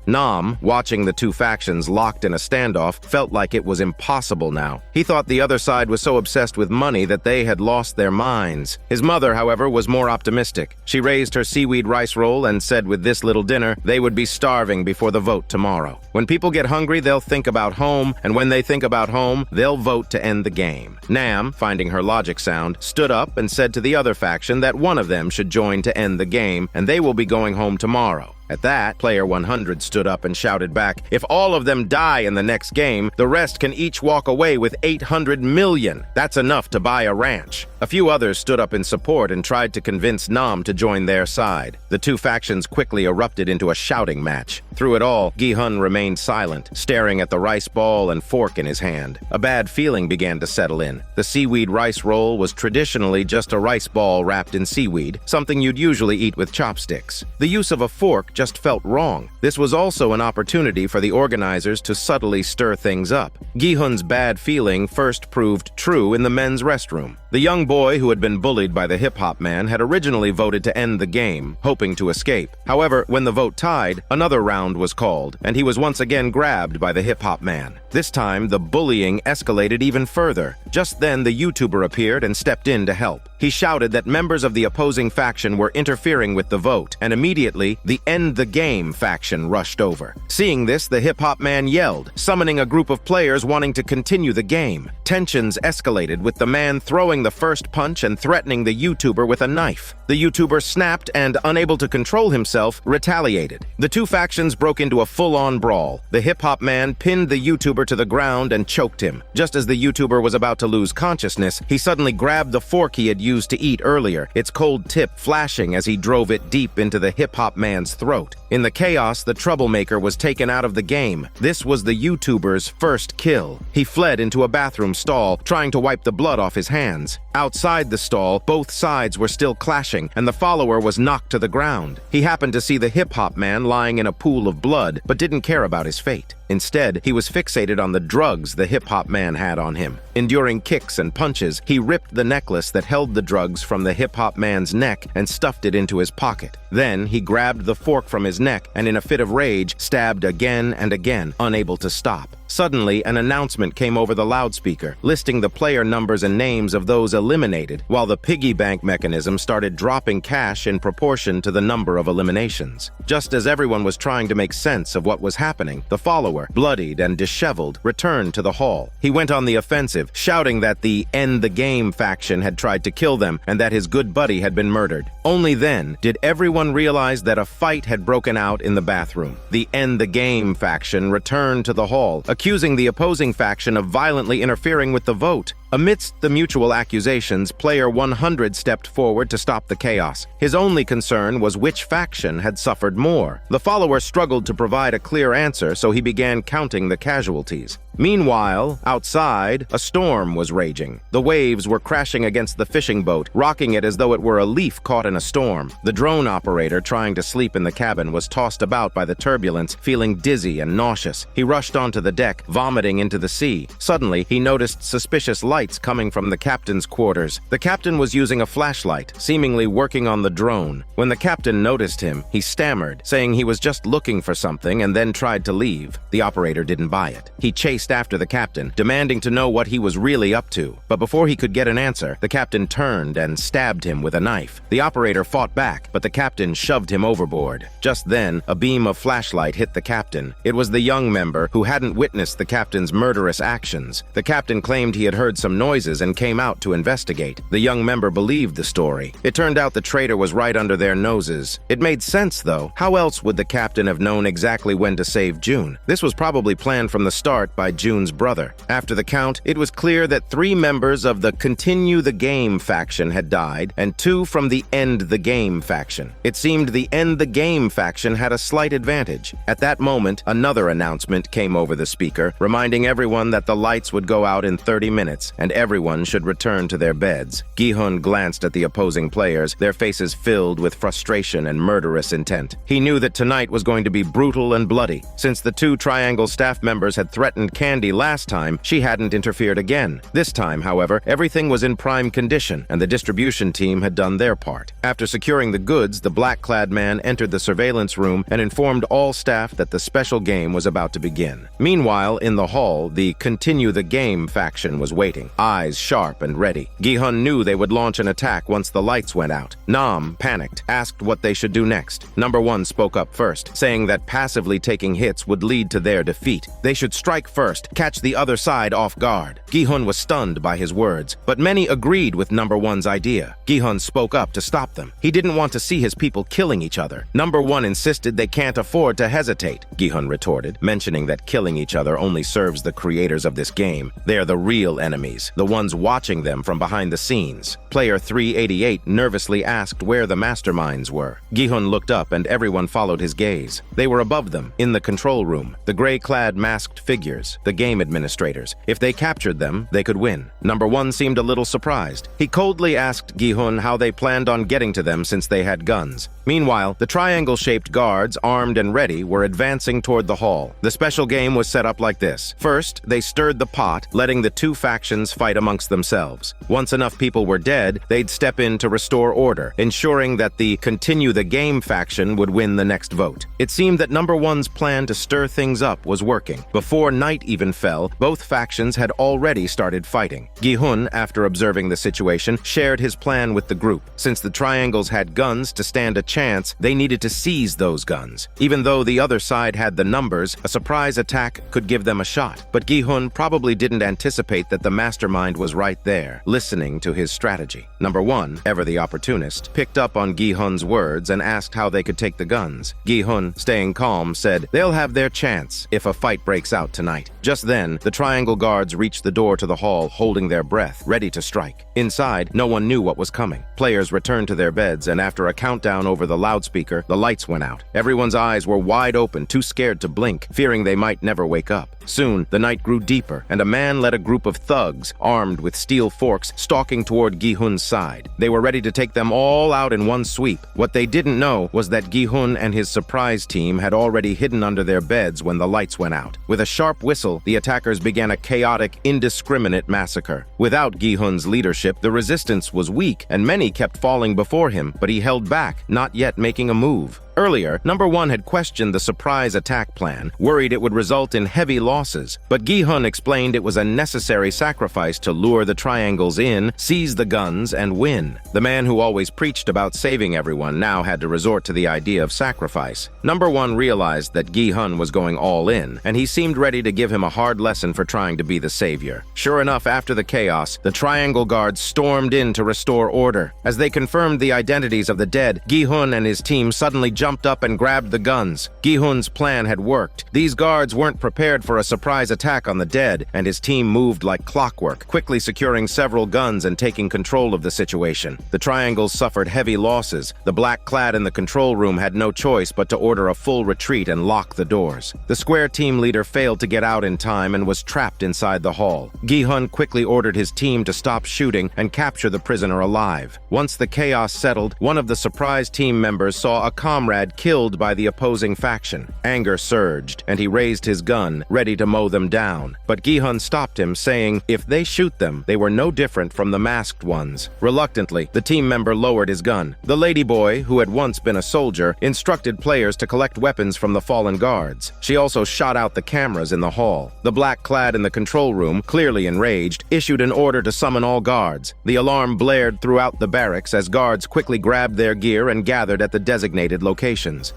Nam, watching the two factions locked in a standoff, felt like it was impossible now. He thought the other side was so obsessed with money that they had lost their minds. His mother, however, was more optimistic. She raised her seaweed rice roll and said with this little dinner, they would be starving before the vote tomorrow. When people get hungry, they'll think about home, and when they think about home, they'll vote to end the game. Nam, finding her logic sound, stood up and said to the other faction that one of them should join to end the game, and they will be going home tomorrow. At that, player 100 stood up and shouted back, "If all of them die in the next game, the rest can each walk away with 800 million. That's enough to buy a ranch." A few others stood up in support and tried to convince Nam to join their side. The two factions quickly erupted into a shouting match. Through it all, Gi-hun remained silent, staring at the rice ball and fork in his hand. A bad feeling began to settle in. The seaweed rice roll was traditionally just a rice ball wrapped in seaweed, something you'd usually eat with chopsticks. The use of a fork just felt wrong. This was also an opportunity for the organizers to subtly stir things up. Gi-hun's bad feeling first proved true in the men's restroom. The young boy who had been bullied by the hip-hop man had originally voted to end the game, hoping to escape. However, when the vote tied, another round was called, and he was once again grabbed by the hip-hop man. This time, the bullying escalated even further. Just then, the YouTuber appeared and stepped in to help. He shouted that members of the opposing faction were interfering with the vote, and immediately, the End the Game faction rushed over. Seeing this, the hip-hop man yelled, summoning a group of players wanting to continue the game. Tensions escalated, with the man throwing the first punch and threatening the YouTuber with a knife. The YouTuber snapped and, unable to control himself, retaliated. The two factions broke into a full-on brawl. The hip-hop man pinned the YouTuber to the ground and choked him. Just as the YouTuber was about to lose consciousness, he suddenly grabbed the fork he had used to eat earlier, its cold tip flashing as he drove it deep into the hip-hop man's throat. In the chaos, the troublemaker was taken out of the game. This was the YouTuber's first kill. He fled into a bathroom stall, trying to wipe the blood off his hands. Outside the stall, both sides were still clashing, and the follower was knocked to the ground. He happened to see the hip-hop man lying in a pool of blood, but didn't care about his fate. Instead, he was fixated on the drugs the hip-hop man had on him. Enduring kicks and punches, he ripped the necklace that held the drugs from the hip-hop man's neck and stuffed it into his pocket. Then, he grabbed the fork from his neck and in a fit of rage, stabbed again and again, unable to stop. Suddenly, an announcement came over the loudspeaker, listing the player numbers and names of those eliminated, while the piggy bank mechanism started dropping cash in proportion to the number of eliminations. Just as everyone was trying to make sense of what was happening, the follower, bloodied and disheveled, returned to the hall. He went on the offensive, shouting that the End the Game faction had tried to kill them and that his good buddy had been murdered. Only then did everyone realize that a fight had broken out in the bathroom. The End the Game faction returned to the hall, accusing the opposing faction of violently interfering with the vote. Amidst the mutual accusations, player 100 stepped forward to stop the chaos. His only concern was which faction had suffered more. The follower struggled to provide a clear answer, so he began counting the casualties. Meanwhile, outside, a storm was raging. The waves were crashing against the fishing boat, rocking it as though it were a leaf caught in a storm. The drone operator, trying to sleep in the cabin, was tossed about by the turbulence, feeling dizzy and nauseous. He rushed onto the deck, vomiting into the sea. Suddenly, he noticed suspicious lights coming from the captain's quarters. The captain was using a flashlight, seemingly working on the drone. When the captain noticed him, he stammered, saying he was just looking for something and then tried to leave. The operator didn't buy it. He chased after the captain, demanding to know what he was really up to. But before he could get an answer, the captain turned and stabbed him with a knife. The operator fought back, but the captain shoved him overboard. Just then, a beam of flashlight hit the captain. It was the young member who hadn't witnessed the captain's murderous actions. The captain claimed he had heard some noises and came out to investigate. The young member believed the story. It turned out the traitor was right under their noses. It made sense, though. How else would the captain have known exactly when to save June? This was probably planned from the start by June's brother. After the count, it was clear that 3 members of the Continue the Game faction had died, and 2 from the End the Game faction. It seemed the End the Game faction had a slight advantage. At that moment, another announcement came over the speaker, reminding everyone that the lights would go out in 30 minutes, and everyone should return to their beds. Gi-hun glanced at the opposing players, their faces filled with frustration and murderous intent. He knew that tonight was going to be brutal and bloody. Since the 2 Triangle staff members had threatened Candy last time, she hadn't interfered again. This time, however, everything was in prime condition, and the distribution team had done their part. After securing the goods, the black-clad man entered the surveillance room and informed all staff that the special game was about to begin. Meanwhile, in the hall, the Continue the Game faction was waiting, eyes sharp and ready. Gi-hun knew they would launch an attack once the lights went out. Nam, panicked, asked what they should do next. Number 1 spoke up first, saying that passively taking hits would lead to their defeat. They should strike first, catch the other side off guard. Gi-hun was stunned by his words, but many agreed with Number 1's idea. Gi-hun spoke up to stop stop them. He didn't want to see his people killing each other. Number one insisted they can't afford to hesitate, Gi-hun retorted, mentioning that killing each other only serves the creators of this game. They are the real enemies, the ones watching them from behind the scenes. Player 388 nervously asked where the masterminds were. Gi-hun looked up and everyone followed his gaze. They were above them, in the control room, the gray-clad masked figures, the game administrators. If they captured them, they could win. Number one seemed a little surprised. He coldly asked Gi-hun how they planned on getting to them since they had guns. Meanwhile, the triangle-shaped guards, armed and ready, were advancing toward the hall. The special game was set up like this. First, they stirred the pot, letting the two factions fight amongst themselves. Once enough people were dead, they'd step in to restore order, ensuring that the continue the game faction would win the next vote. It seemed that number one's plan to stir things up was working. Before night even fell, both factions had already started fighting. Gi-hun, after observing the situation, shared his plan with the group. Since the triangles had guns to stand a chance, they needed to seize those guns. Even though the other side had the numbers, a surprise attack could give them a shot. But Gi-hun probably didn't anticipate that the mastermind was right there, listening to his strategy. Number one, ever the opportunist, picked up on Gi-hun's words and asked how they could take the guns. Gi-hun, staying calm, said, "They'll have their chance if a fight breaks out tonight." Just then, the triangle guards reached the door to the hall, holding their breath, ready to strike. Inside, no one knew what was coming. Players returned to their beds, and after a countdown over the loudspeaker, the lights went out. Everyone's eyes were wide open, too scared to blink, fearing they might never wake up. Soon, the night grew deeper, and a man led a group of thugs, armed with steel forks, stalking toward Gi-hun's side. They were ready to take them all out in one sweep. What they didn't know was that Gi-hun and his surprise team had already hidden under their beds when the lights went out. With a sharp whistle, the attackers began a chaotic, indiscriminate massacre. Without Gi-hun's leadership, the resistance was weak, and many kept falling before him, but he held back, not yet making a move. Earlier, number one had questioned the surprise attack plan, worried it would result in heavy losses. But Gi-hun explained it was a necessary sacrifice to lure the triangles in, seize the guns, and win. The man who always preached about saving everyone now had to resort to the idea of sacrifice. Number one realized that Gi-hun was going all in, and he seemed ready to give him a hard lesson for trying to be the savior. Sure enough, after the chaos, the triangle guards stormed in to restore order. As they confirmed the identities of the dead, Gi-hun and his team suddenly jumped up and grabbed the guns. Gi-hun's plan had worked. These guards weren't prepared for a surprise attack on the dead, and his team moved like clockwork, quickly securing several guns and taking control of the situation. The triangles suffered heavy losses. The black-clad in the control room had no choice but to order a full retreat and lock the doors. The square team leader failed to get out in time and was trapped inside the hall. Gi-hun quickly ordered his team to stop shooting and capture the prisoner alive. Once the chaos settled, one of the surprise team members saw a comrade killed by the opposing faction. Anger surged, and he raised his gun, ready to mow them down. But Gi-hun stopped him, saying if they shoot them, they were no different from the masked ones. Reluctantly, the team member lowered his gun. The ladyboy, who had once been a soldier, instructed players to collect weapons from the fallen guards. She also shot out the cameras in the hall. The black-clad in the control room, clearly enraged, issued an order to summon all guards. The alarm blared throughout the barracks as guards quickly grabbed their gear and gathered at the designated locations.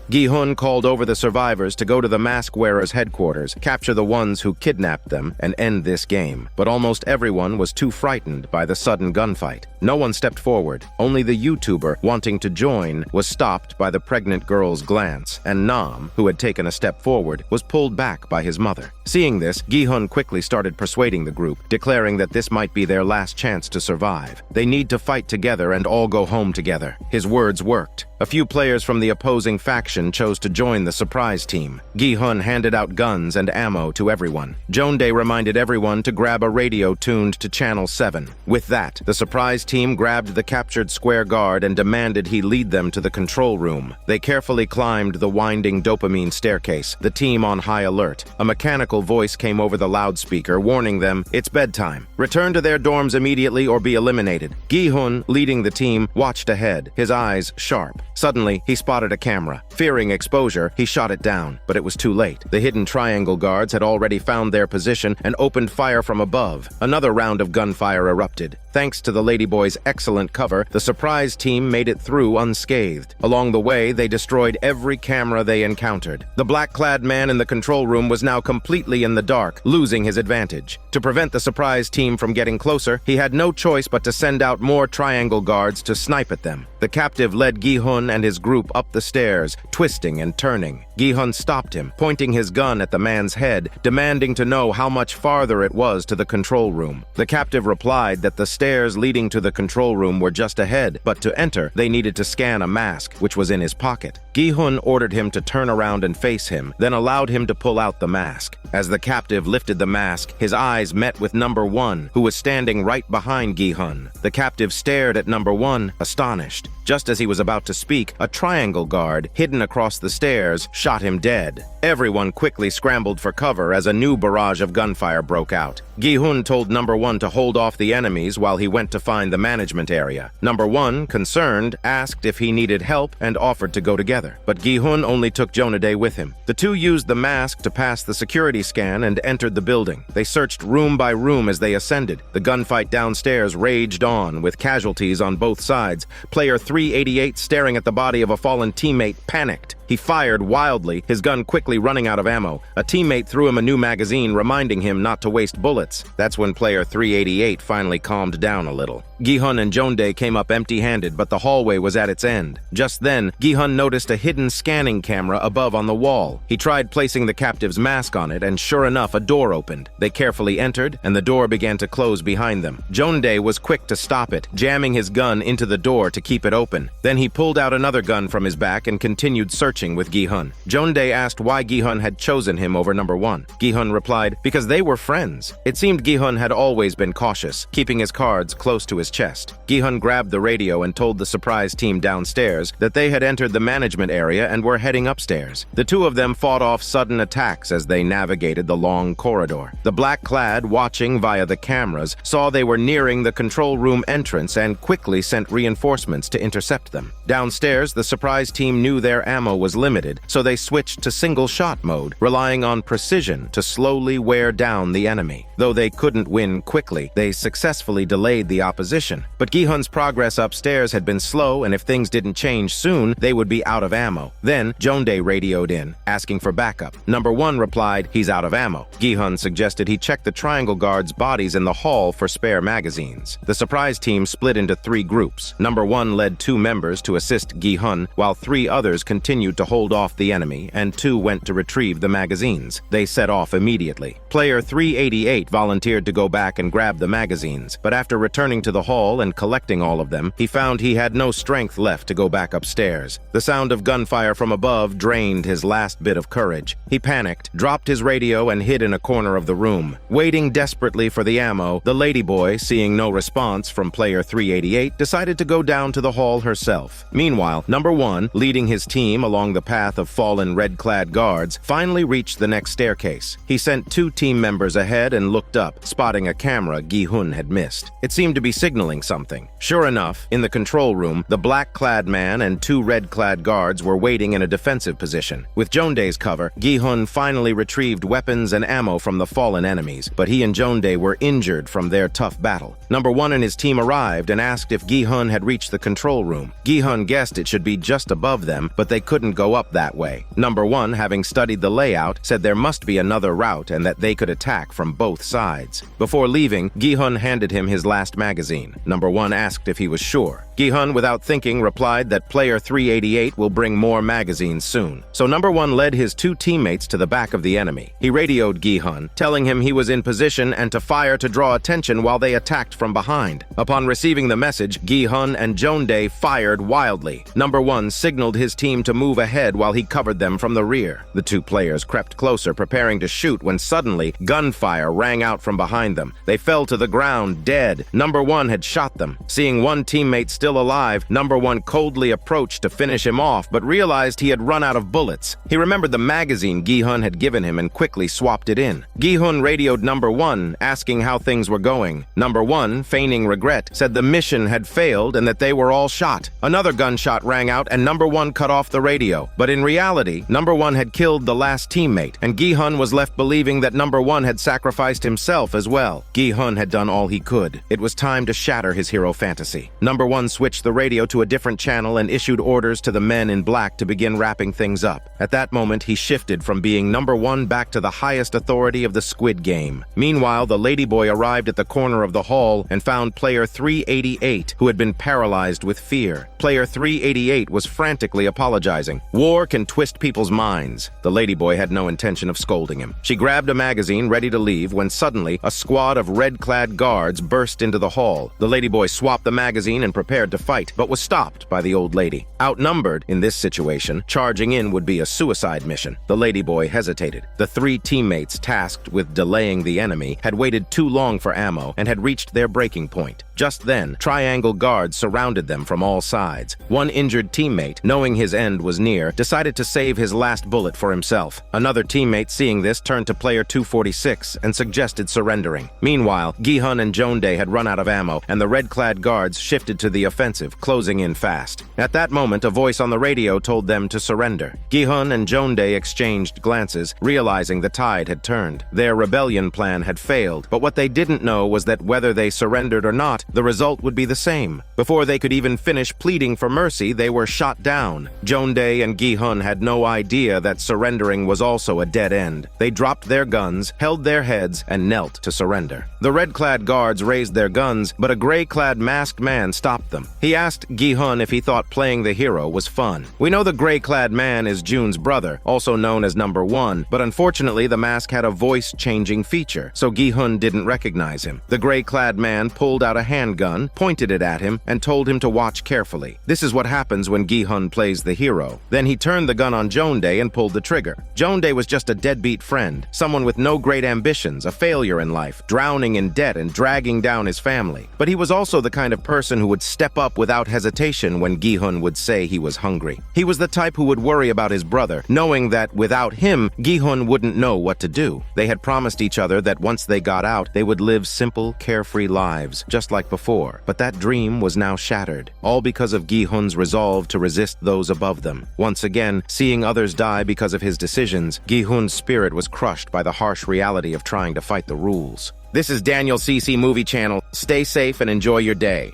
Gi-hun called over the survivors to go to the mask wearers' headquarters, capture the ones who kidnapped them, and end this game. But almost everyone was too frightened by the sudden gunfight. No one stepped forward. Only the YouTuber, wanting to join, was stopped by the pregnant girl's glance, and Nam, who had taken a step forward, was pulled back by his mother. Seeing this, Gi-hun quickly started persuading the group, declaring that this might be their last chance to survive. They need to fight together and all go home together. His words worked. A few players from the opposing faction chose to join the surprise team. Gi-hun handed out guns and ammo to everyone. Jondae reminded everyone to grab a radio tuned to Channel 7. With that, the surprise team grabbed the captured square guard and demanded he lead them to the control room. They carefully climbed the winding dopamine staircase, the team on high alert. A mechanical voice came over the loudspeaker, warning them, "It's bedtime. Return to their dorms immediately or be eliminated." Gi-hun, leading the team, watched ahead, his eyes sharp. Suddenly, he spotted a camera. Fearing exposure, he shot it down, but it was too late. The hidden triangle guards had already found their position and opened fire from above. Another round of gunfire erupted. Thanks to the ladyboy's excellent cover, the surprise team made it through unscathed. Along the way, they destroyed every camera they encountered. The black-clad man in the control room was now completely in the dark, losing his advantage. To prevent the surprise team from getting closer, he had no choice but to send out more triangle guards to snipe at them. The captive led Gi-hun and his group up the stairs, twisting and turning. Gi-hun stopped him, pointing his gun at the man's head, demanding to know how much farther it was to the control room. The captive replied that the stairs leading to the control room were just ahead, but to enter, they needed to scan a mask, which was in his pocket. Gi-hun ordered him to turn around and face him, then allowed him to pull out the mask. As the captive lifted the mask, his eyes met with number 1, who was standing right behind Gi-hun. The captive stared at number 1, astonished. Just as he was about to speak, a triangle guard, hidden across the stairs, shot him dead. Everyone quickly scrambled for cover as a new barrage of gunfire broke out. Gi-hun told number 1 to hold off the enemies while he went to find the management area. Number 1, concerned, asked if he needed help and offered to go together. But Gi-hun only took Jonaday with him. The two used the mask to pass the security scan and entered the building. They searched room by room as they ascended. The gunfight downstairs raged on, with casualties on both sides. Player 388, staring at the body of a fallen teammate, panicked. He fired wildly, his gun quickly running out of ammo. A teammate threw him a new magazine, reminding him not to waste bullets. That's when player 388 finally calmed down a little. Gi-hun and Jonaday came up empty-handed, but the hallway was at its end. Just then, Gi-hun noticed a hidden scanning camera above on the wall. He tried placing the captive's mask on it, and sure enough, a door opened. They carefully entered, and the door began to close behind them. Jonaday was quick to stop it, jamming his gun into the door to keep it open. Then he pulled out another gun from his back and continued searching with Gi-hun. Jonaday asked why Gi-hun had chosen him over number 1. Gi-hun replied, because they were friends. It seemed Gi-hun had always been cautious, keeping his cards close to his chest. Gi-hun grabbed the radio and told the surprise team downstairs that they had entered the management area and were heading upstairs. The two of them fought off sudden attacks as they navigated the long corridor. The black-clad, watching via the cameras, saw they were nearing the control room entrance and quickly sent reinforcements to intercept them. Downstairs, the surprise team knew their ammo was limited, so they switched to single-shot mode, relying on precision to slowly wear down the enemy. Though they couldn't win quickly, they successfully delayed the opposition. But Gi-hun's progress upstairs had been slow, and if things didn't change soon, they would be out of ammo. Then, Jonaday radioed in, asking for backup. Number 1 replied, he's out of ammo. Gi-hun suggested he check the triangle guards' bodies in the hall for spare magazines. The surprise team split into 3 groups. Number 1 led 2 members to assist Gi-hun, while 3 others continued to hold off the enemy, and 2 went to retrieve the magazines. They set off immediately. Player 388 volunteered to go back and grab the magazines, but after returning to the hall and collecting all of them, he found he had no strength left to go back upstairs. The sound of gunfire from above drained his last bit of courage. He panicked, dropped his radio, and hid in a corner of the room. Waiting desperately for the ammo, the ladyboy, seeing no response from player 388, decided to go down to the hall herself. Meanwhile, number 1, leading his team along the path of fallen red-clad guards, finally reached the next staircase. He sent 2 team members ahead and looked up, spotting a camera Gi-hun had missed. It seemed to be signaling something. Sure enough, in the control room, the black-clad man and 2 red-clad guards were waiting in a defensive position. With Jonaday's cover, Gi-hun finally retrieved weapons and ammo from the fallen enemies, but he and Jonaday were injured from their tough battle. Number 1 and his team arrived and asked if Gi-hun had reached the control room. Gi-hun guessed it should be just above them, but they couldn't go up that way. Number 1, having studied the layout, said there must be another route and that they could attack from both sides. Before leaving, Gi-hun handed him his last magazine. Number 1 asked if he was sure. Gi-hun, without thinking, replied that player 388 will bring more magazines soon. So number 1 led his 2 teammates to the back of the enemy. He radioed Gi-hun, telling him he was in position and to fire to draw attention while they attacked from behind. Upon receiving the message, Gi-hun and Jonaday fired wildly. Number 1 signaled his team to move ahead while he covered them from the rear. The 2 players crept closer, preparing to shoot when suddenly gunfire rang out from behind them. They fell to the ground, dead. Number 1 had shot them. Seeing one teammate still alive, Number 1 coldly approached to finish him off, but realized he had run out of bullets. He remembered the magazine Gi-hun had given him and quickly swapped it in. Gi-hun radioed Number 1, asking how things were going. Number 1, feigning regret, said the mission had failed and that they were all shot. Another gunshot rang out and Number 1 cut off the radio. video, but in reality, Number 1 had killed the last teammate, and Gi-hun was left believing that Number 1 had sacrificed himself as well. Gi-hun had done all he could. It was time to shatter his hero fantasy. Number 1 switched the radio to a different channel and issued orders to the men in black to begin wrapping things up. At that moment, he shifted from being Number 1 back to the highest authority of the Squid Game. Meanwhile, the ladyboy arrived at the corner of the hall and found player 388, who had been paralyzed with fear. Player 388 was frantically apologizing. War can twist people's minds. The ladyboy had no intention of scolding him. She grabbed a magazine, ready to leave, when suddenly a squad of red-clad guards burst into the hall. The ladyboy swapped the magazine and prepared to fight, but was stopped by the old lady. Outnumbered in this situation, charging in would be a suicide mission. The ladyboy hesitated. The 3 teammates tasked with delaying the enemy had waited too long for ammo and had reached their breaking point. Just then, triangle guards surrounded them from all sides. One injured teammate, knowing his end was near, decided to save his last bullet for himself. Another teammate, seeing this, turned to player 246 and suggested surrendering. Meanwhile, Gi-hun and Jeondae had run out of ammo, and the red-clad guards shifted to the offensive, closing in fast. At that moment, a voice on the radio told them to surrender. Gi-hun and Jeondae exchanged glances, realizing the tide had turned. Their rebellion plan had failed, but what they didn't know was that whether they surrendered or not, the result would be the same. Before they could even finish pleading for mercy, they were shot down. Jeondae and Gi-hun had no idea that surrendering was also a dead end. They dropped their guns, held their heads, and knelt to surrender. The red-clad guards raised their guns, but a gray-clad masked man stopped them. He asked Gi-hun if he thought playing the hero was fun. We know the gray-clad man is Jun's brother, also known as Number 1, but unfortunately the mask had a voice-changing feature, so Gi-hun didn't recognize him. The gray-clad man pulled out a handgun, pointed it at him, and told him to watch carefully. This is what happens when Gi-hun plays the hero. Then he turned the gun on Jeondae and pulled the trigger. Jeondae was just a deadbeat friend, someone with no great ambitions, a failure in life, drowning in debt and dragging down his family. But he was also the kind of person who would step up without hesitation when Gi-hun would say he was hungry. He was the type who would worry about his brother, knowing that without him, Gi-hun wouldn't know what to do. They had promised each other that once they got out, they would live simple, carefree lives, just like before. But that dream was now shattered, all because of Gi-hun's resolve to resist those above them. Once again, seeing others die because of his decisions, Gi-hun's spirit was crushed by the harsh reality of trying to fight the rules. This is Daniel CC Movie Channel. Stay safe and enjoy your day.